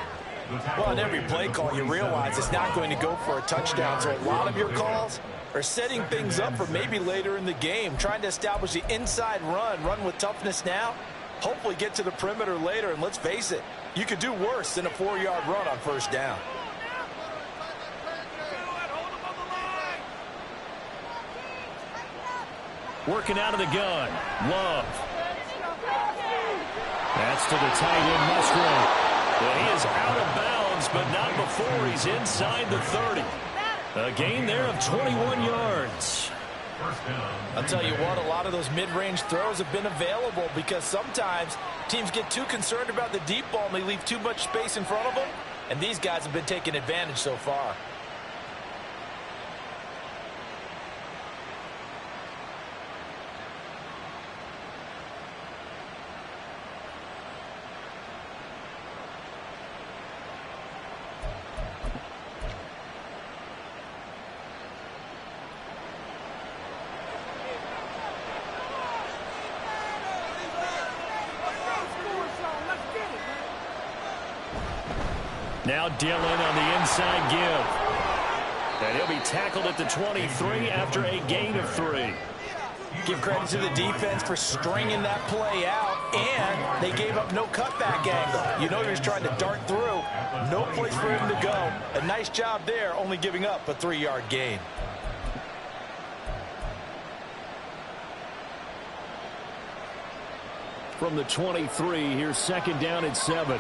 [SPEAKER 2] Well, in every play call, you realize it's not going to go for a touchdown. So a lot of your calls are setting things up for maybe later in the game, trying to establish the inside run with toughness now, hopefully get to the perimeter later. And let's face it, you could do worse than a 4-yard run on first down.
[SPEAKER 1] Working out of the gun. Love.
[SPEAKER 4] That's to the tight end, Musgrave.
[SPEAKER 1] Well, he is out of bounds, but not before he's inside the 30. A gain there of 21 yards.
[SPEAKER 2] I'll tell you what, a lot of those mid-range throws have been available because sometimes teams get too concerned about the deep ball and they leave too much space in front of them, and these guys have been taking advantage so far.
[SPEAKER 1] Now Dillon on the inside give. And he'll be tackled at the 23 after a gain of 3.
[SPEAKER 2] Give credit to the defense for stringing that play out, and they gave up no cutback angle. You know he was trying to dart through. No place for him to go. A nice job there, only giving up a 3-yard gain.
[SPEAKER 4] From the 23, here's second down and 7.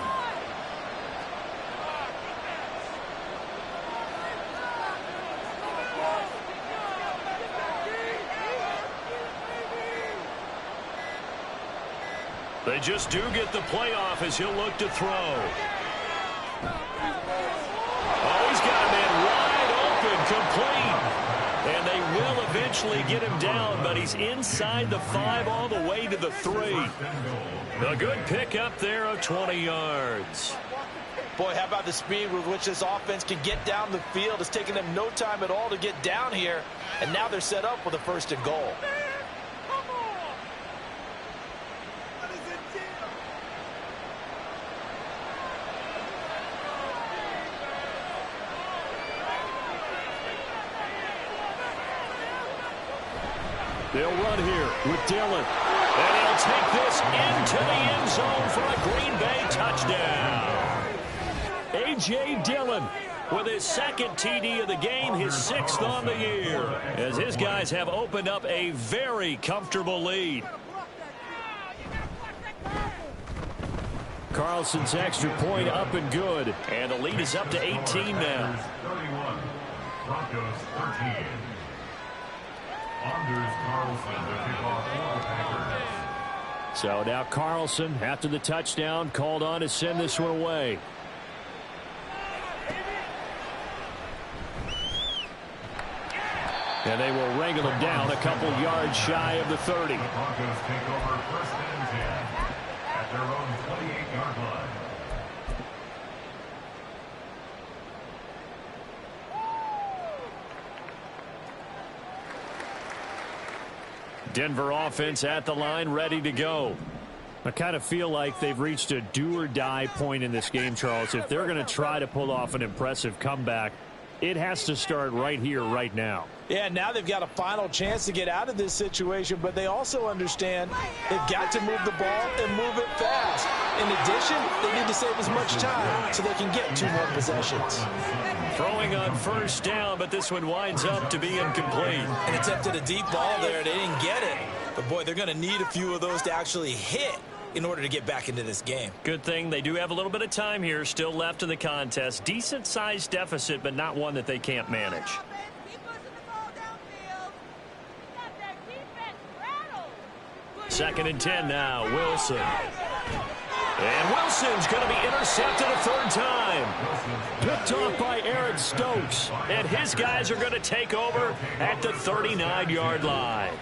[SPEAKER 1] They just do get the playoff as he'll look to throw. Oh, he's got a man wide open, complete. And they will eventually get him down, but he's inside the 5 all the way to the 3. A good pickup there of 20 yards.
[SPEAKER 2] Boy, how about the speed with which this offense can get down the field? It's taken them no time at all to get down here, and now they're set up with a 1st and goal.
[SPEAKER 4] They'll run here with Dillon.
[SPEAKER 1] And he'll take this into the end zone for a Green Bay touchdown.
[SPEAKER 4] A.J. Dillon
[SPEAKER 1] With his 2nd TD of the game, his 6th on the year. As his guys have opened up a very comfortable lead.
[SPEAKER 4] Carlson's extra point up and good.
[SPEAKER 1] And the lead is up to 18 now.
[SPEAKER 5] 31. Broncos 13. Anders Carlson to kick off for the Packers.
[SPEAKER 4] So now Carlson, after the touchdown, called on to send this one away. And they will wrangle him down a couple yards shy of the 30.
[SPEAKER 5] The Broncos take over 1st and 10 at their own 28-yard line.
[SPEAKER 4] Denver offense at the line, ready to go. I kind of feel like they've reached a do-or-die point in this game, Charles. If they're going to try to pull off an impressive comeback, it has to start right here, right now.
[SPEAKER 2] Yeah, now they've got a final chance to get out of this situation, but they also understand they've got to move the ball and move it fast. In addition, they need to save as much time so they can get 2 more possessions.
[SPEAKER 1] Throwing on 1st down, but this one winds up to be incomplete.
[SPEAKER 2] And attempted a deep ball there. They didn't get it. But, boy, they're going to need a few of those to actually hit in order to get back into this game.
[SPEAKER 1] Good thing they do have a little bit of time here still left in the contest. Decent-sized deficit, but not one that they can't manage. 2nd and 10 now. Wilson. And Wilson's going to be intercepted a 3rd time.
[SPEAKER 4] Picked off by Aaron Stokes.
[SPEAKER 1] And his guys are going to take over at the 39-yard line.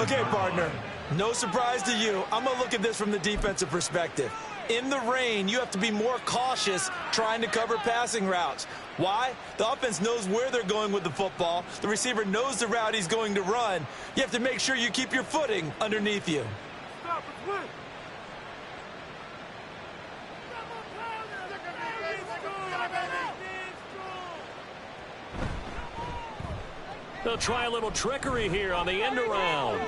[SPEAKER 2] Okay, partner. No surprise to you. I'm going to look at this from the defensive perspective. In the rain, you have to be more cautious trying to cover passing routes. Why? The offense knows where they're going with the football. The receiver knows the route he's going to run. You have to make sure you keep your footing underneath you.
[SPEAKER 1] They'll try a little trickery here on the end around.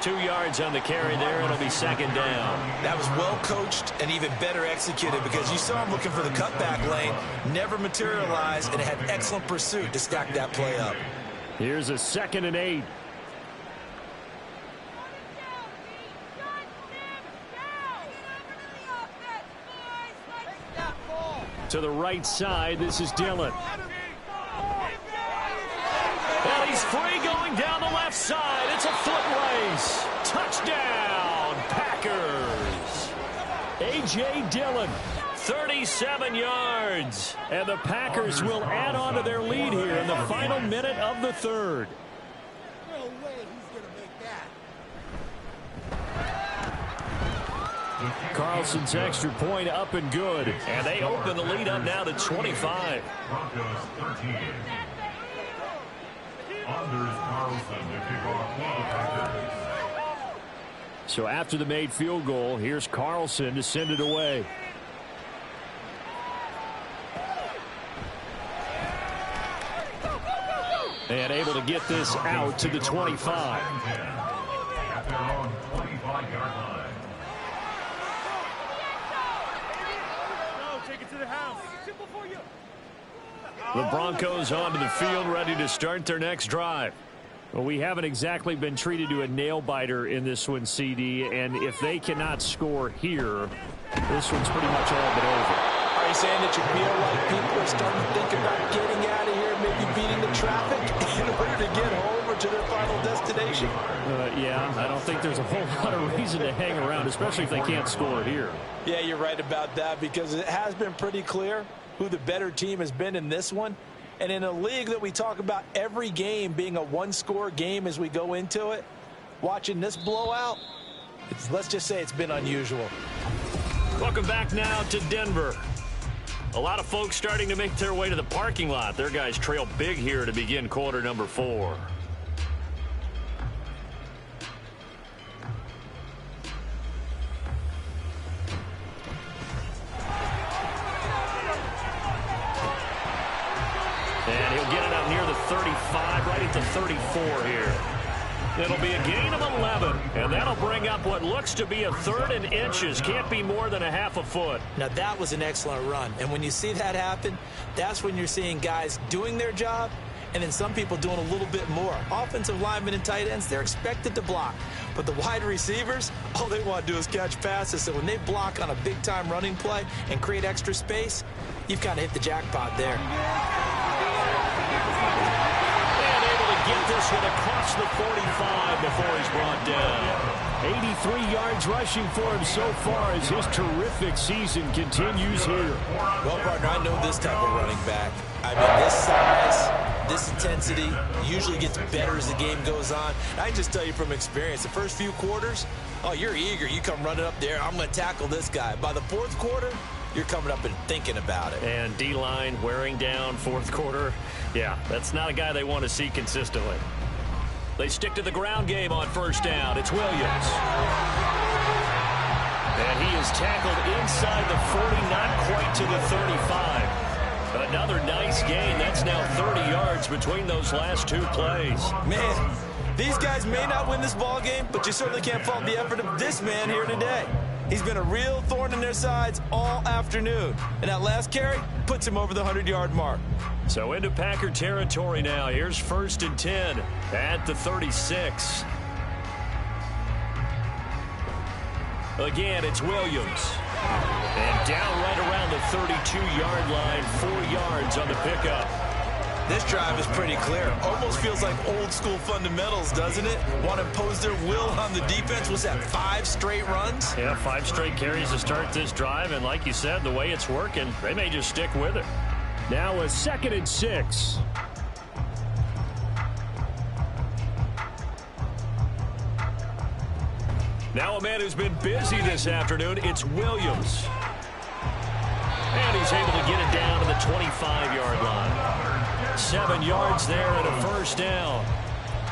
[SPEAKER 1] 2 yards on the carry there. It'll be 2nd down.
[SPEAKER 2] That was well coached and even better executed because you saw him looking for the cutback lane, never materialized, and had excellent pursuit to stack that play up.
[SPEAKER 4] Here's a 2nd and 8. To the right side, this is Dillon.
[SPEAKER 1] And he's free going down the left side. It's a foot race. Touchdown, Packers.
[SPEAKER 4] A.J. Dillon.
[SPEAKER 1] 37 yards.
[SPEAKER 4] And the Packers will add on to their lead here in the final minute of the 3rd.
[SPEAKER 3] No way he's going to make that.
[SPEAKER 4] Carlson's extra point up and good.
[SPEAKER 1] And they open the lead up now to 25.
[SPEAKER 5] Broncos 13. Anders Carlson to kick off for the Packers.
[SPEAKER 4] So after the made field goal, here's Carlson to send it away. And able to get this out to the 25.
[SPEAKER 5] At their own 25-yard line.
[SPEAKER 3] Take it to the house. Simple for you.
[SPEAKER 4] The Broncos onto the field, ready to start their next drive. Well, we haven't exactly been treated to a nail-biter in this one, CD, and if they cannot score here, this one's pretty much all but over.
[SPEAKER 2] Are you saying that you feel like people are starting to think about getting out of here, maybe beating the traffic in order to get home or to their final destination?
[SPEAKER 4] Yeah, I don't think there's a whole lot of reason to hang around, especially if they can't score here.
[SPEAKER 2] Yeah, you're right about that, because it has been pretty clear who the better team has been in this one. And in a league that we talk about every game being a one-score game as we go into it, watching this blowout, let's just say it's been unusual.
[SPEAKER 4] Welcome back now to Denver. A lot of folks starting to make their way to the parking lot. Their guys trail big here to begin quarter number 4. And he'll get it up near the 35, right at the 34 here. It'll be a gain of 11, and that'll bring up what looks to be a 3rd and inches. Can't be more than a half a foot.
[SPEAKER 2] Now, that was an excellent run, and when you see that happen, that's when you're seeing guys doing their job, and then some people doing a little bit more. Offensive linemen and tight ends, they're expected to block, but the wide receivers, all they want to do is catch passes, so when they block on a big-time running play and create extra space, you've kind of hit the jackpot there.
[SPEAKER 4] Get this one across the 45 before he's brought down. 83 yards rushing for him so far as his terrific season continues here.
[SPEAKER 2] Well, partner, I know this type of running back. I mean, this size, this intensity usually gets better as the game goes on. I can just tell you from experience, the first few quarters, oh, you're eager. You come running up there, I'm going to tackle this guy. By the 4th quarter, you're coming up and thinking about it.
[SPEAKER 4] And D-line wearing down 4th quarter. Yeah, that's not a guy they want to see consistently. They stick to the ground game on 1st down. It's Williams. And he is tackled inside the 40, not quite to the 35. Another nice gain. That's now 30 yards between those last 2 plays.
[SPEAKER 2] Man, these guys may not win this ball game, but you certainly can't fault the effort of this man here today. He's been a real thorn in their sides all afternoon. And that last carry puts him over the 100-yard mark.
[SPEAKER 4] So into Packer territory now. Here's 1st and 10 at the 36. Again, it's Williams. And down right around the 32-yard line, 4 yards on the pickup.
[SPEAKER 2] This drive is pretty clear. Almost feels like old-school fundamentals, doesn't it? Want to impose their will on the defense. Was that 5 straight runs?
[SPEAKER 4] Yeah, 5 straight carries to start this drive. And like you said, the way it's working, they may just stick with it. Now a 2nd and 6. Now a man who's been busy this afternoon, it's Williams. And he's able to get it down to the 25-yard line. 7 yards there and a 1st down.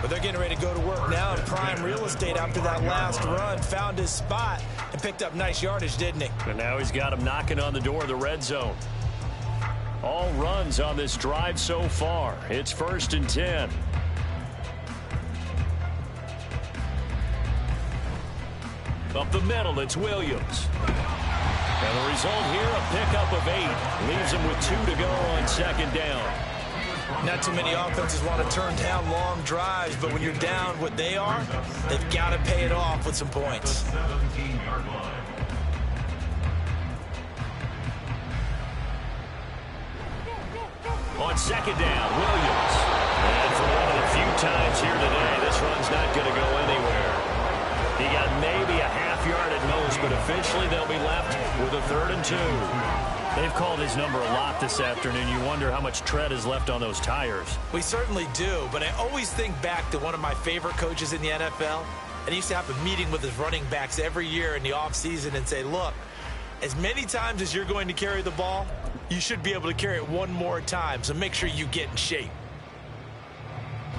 [SPEAKER 2] But they're getting ready to go to work now in prime real estate after that last run. Found his spot and picked up nice yardage, didn't he?
[SPEAKER 4] And now he's got him knocking on the door of the red zone. All runs on this drive so far. It's 1st and 10. Up the middle, it's Williams. And the result here, a pickup of 8. Leaves him with 2 to go on 2nd down.
[SPEAKER 2] Not too many offenses want to turn down long drives, but when you're down what they are, they've got to pay it off with some points.
[SPEAKER 4] On 2nd down, Williams. And for one of the few times here today, this run's not going to go anywhere. He got maybe a half yard at most, but officially they'll be left with a 3rd and 2. They've called his number a lot this afternoon. You wonder how much tread is left on those tires.
[SPEAKER 2] We certainly do, but I always think back to one of my favorite coaches in the NFL. And he used to have a meeting with his running backs every year in the offseason and say, look, as many times as you're going to carry the ball, you should be able to carry it one more time, so make sure you get in shape.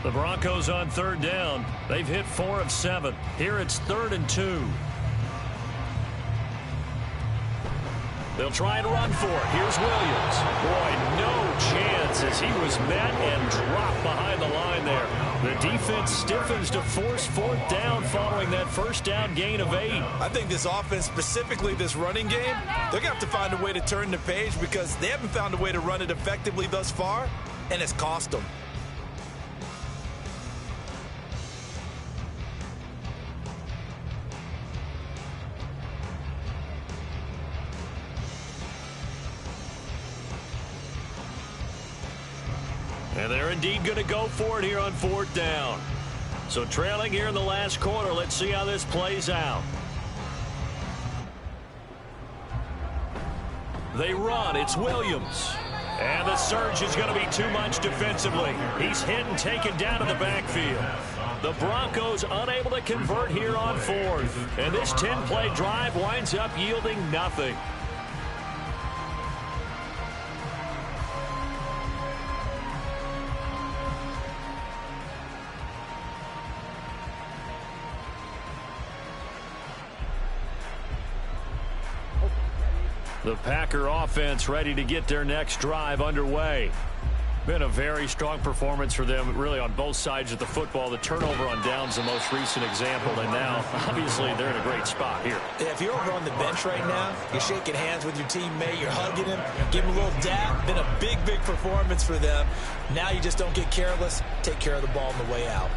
[SPEAKER 4] The Broncos on 3rd down. They've hit 4 of 7. Here it's 3rd and 2. They'll try and run for it. Here's Williams. Boy, no chance defense as he was met and dropped behind the line there. The defense stiffens to force fourth down following that first down gain of 8.
[SPEAKER 2] I think this offense, specifically this running game, they're going to have to find a way to turn the page because they haven't found a way to run it effectively thus far, and it's cost them.
[SPEAKER 4] And they're indeed going to go for it here on fourth down. So trailing here in the last quarter, let's see how this plays out. They run. It's Williams. And the surge is going to be too much defensively. He's hit and taken down in the backfield. The Broncos unable to convert here on fourth. And this 10-play drive winds up yielding nothing. The Packer offense ready to get their next drive underway. Been a very strong performance for them, really, on both sides of the football. The turnover on downs, the most recent example, and now, obviously, they're in a great spot here.
[SPEAKER 2] Yeah, if you're over on the bench right now, you're shaking hands with your teammate, you're hugging him, give him a little dap. Been a big, big performance for them. Now you just don't get careless. Take care of the ball on the way out.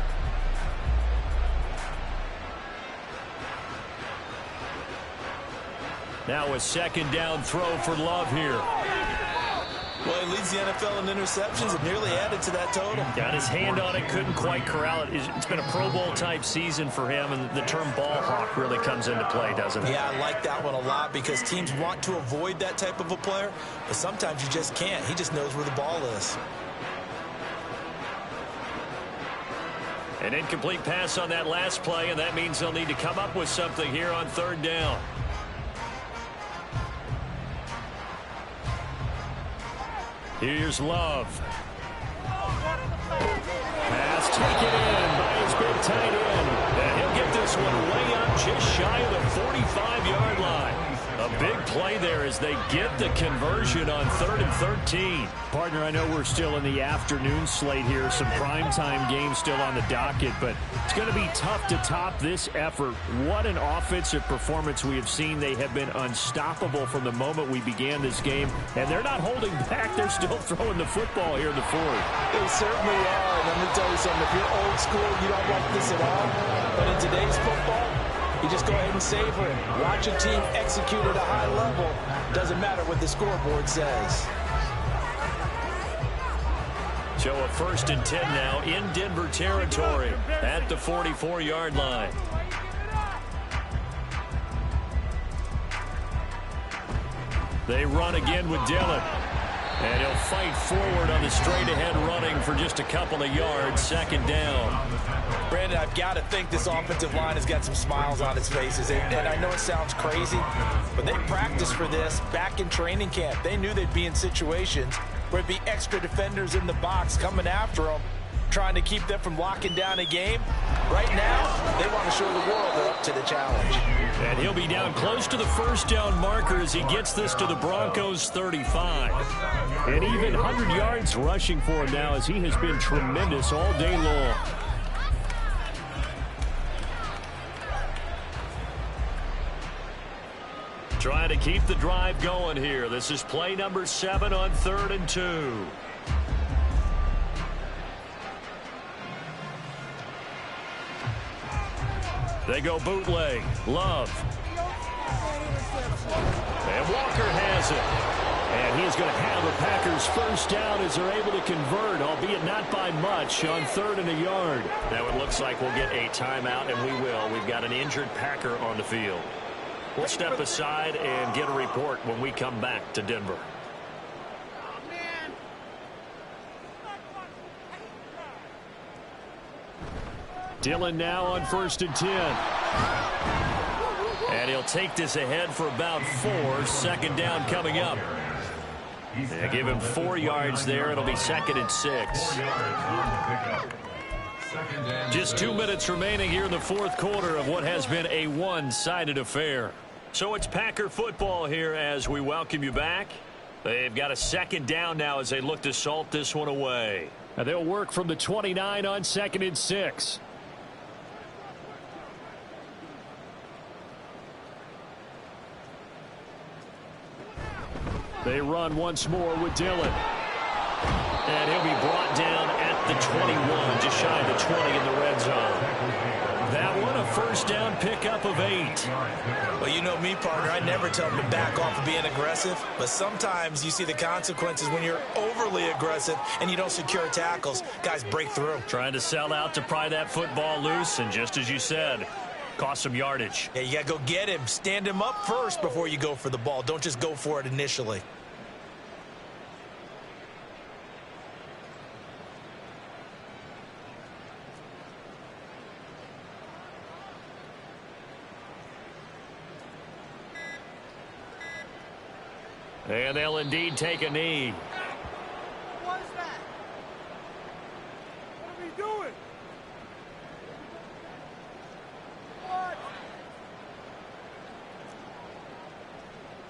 [SPEAKER 4] Now a second down throw for Love here.
[SPEAKER 2] Well, he leads the NFL in interceptions and nearly added to that total.
[SPEAKER 4] Got his hand on it, couldn't quite corral it. It's been a Pro Bowl-type season for him, and the term ball hawk really comes into play, doesn't it?
[SPEAKER 2] Yeah, I like that one a lot because teams want to avoid that type of a player, but sometimes you just can't. He just knows where the ball is.
[SPEAKER 4] An incomplete pass on that last play, and that means they'll need to come up with something here on third down. Here's Love. Pass taken in by his big tight end. And he'll get this one way up just shy of the 45-yard line. A big play there as they get the conversion on 3rd and 13.
[SPEAKER 1] Partner, I know we're still in the afternoon slate here. Some primetime games still on the docket, but it's going to be tough to top this effort. What an offensive performance we have seen. They have been unstoppable from the moment we began this game, and they're not holding back. They're still throwing the football here in the fourth.
[SPEAKER 2] They certainly are. And let me tell you something. If you're old school, you don't like this at all. But in today's football, you just go ahead and savor it. Watch a team execute at a high level. Doesn't matter what the scoreboard says.
[SPEAKER 4] So a 1st and 10 now in Denver territory at the 44-yard line. They run again with Dillon. And he'll fight forward on the straight-ahead running for just a couple of yards. 2nd down.
[SPEAKER 2] Brandon, I've got to think this offensive line has got some smiles on its faces. And I know it sounds crazy, but they practiced for this back in training camp. They knew they'd be in situations where it'd be extra defenders in the box coming after them, trying to keep them from locking down a game. Right now, they want to show the world they're up to the challenge.
[SPEAKER 4] And he'll be down close to the first down marker as he gets this to the Broncos 35.
[SPEAKER 1] And even 100 yards rushing for him now as he has been tremendous all day long.
[SPEAKER 4] Trying to keep the drive going here. This is play number 7 on 3rd and 2. They go bootleg. Love. And Walker has it. And he's going to have the Packers first down as they're able to convert, albeit not by much, on 3rd and a yard. Now it looks like we'll get a timeout, and we will. We've got an injured Packer on the field. We'll step aside and get a report when we come back to Denver. Dillon now on 1st and 10. And he'll take this ahead for about 4. 2nd down coming up. They give him 4 yards there. It'll be 2nd and 6. Just 2 minutes remaining here in the 4th quarter of what has been a one-sided affair. So it's Packer football here as we welcome you back.
[SPEAKER 1] They've got a second down now as they look to salt this one away.
[SPEAKER 4] And they'll work from the 29 on 2nd and 6. They run once more with Dillon.
[SPEAKER 1] And he'll be brought down at the 21, just shy of the 20 in the red zone. That one, a first down pickup of 8.
[SPEAKER 2] Well, you know me, partner. I never tell them to back off of being aggressive. But sometimes you see the consequences when you're overly aggressive and you don't secure tackles. Guys break through.
[SPEAKER 1] Trying to sell out to pry that football loose, and just as you said, cost some yardage.
[SPEAKER 2] Yeah, you got to go get him. Stand him up first before you go for the ball. Don't just go for it initially.
[SPEAKER 1] And they'll indeed take a knee.
[SPEAKER 3] What is that? What are we doing? What?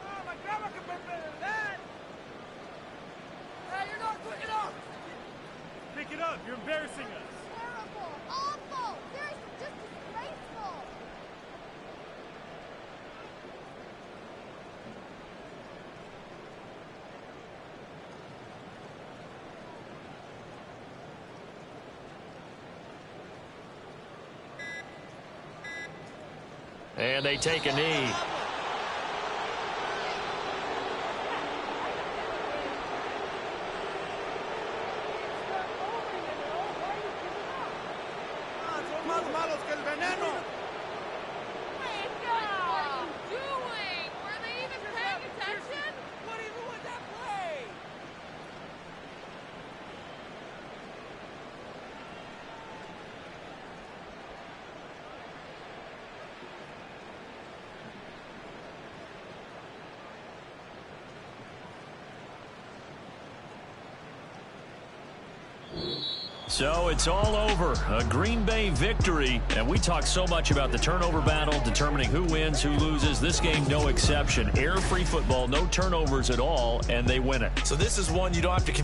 [SPEAKER 3] Oh, my grandma could be better than that. Hey, you're not quick enough. Pick it up. You're embarrassing us.
[SPEAKER 6] Terrible. Awful. Seriously, just disgraceful.
[SPEAKER 1] And they take a knee.
[SPEAKER 3] Son más malos que el veneno.
[SPEAKER 6] What are you doing? Were they even paying attention?
[SPEAKER 3] What even was that play?
[SPEAKER 1] So it's all over. A Green Bay victory. And we talk so much about the turnover battle, determining who wins, who loses. This game, no exception. Error-free football, no turnovers at all, and they win it.
[SPEAKER 2] So this is one you don't have to convince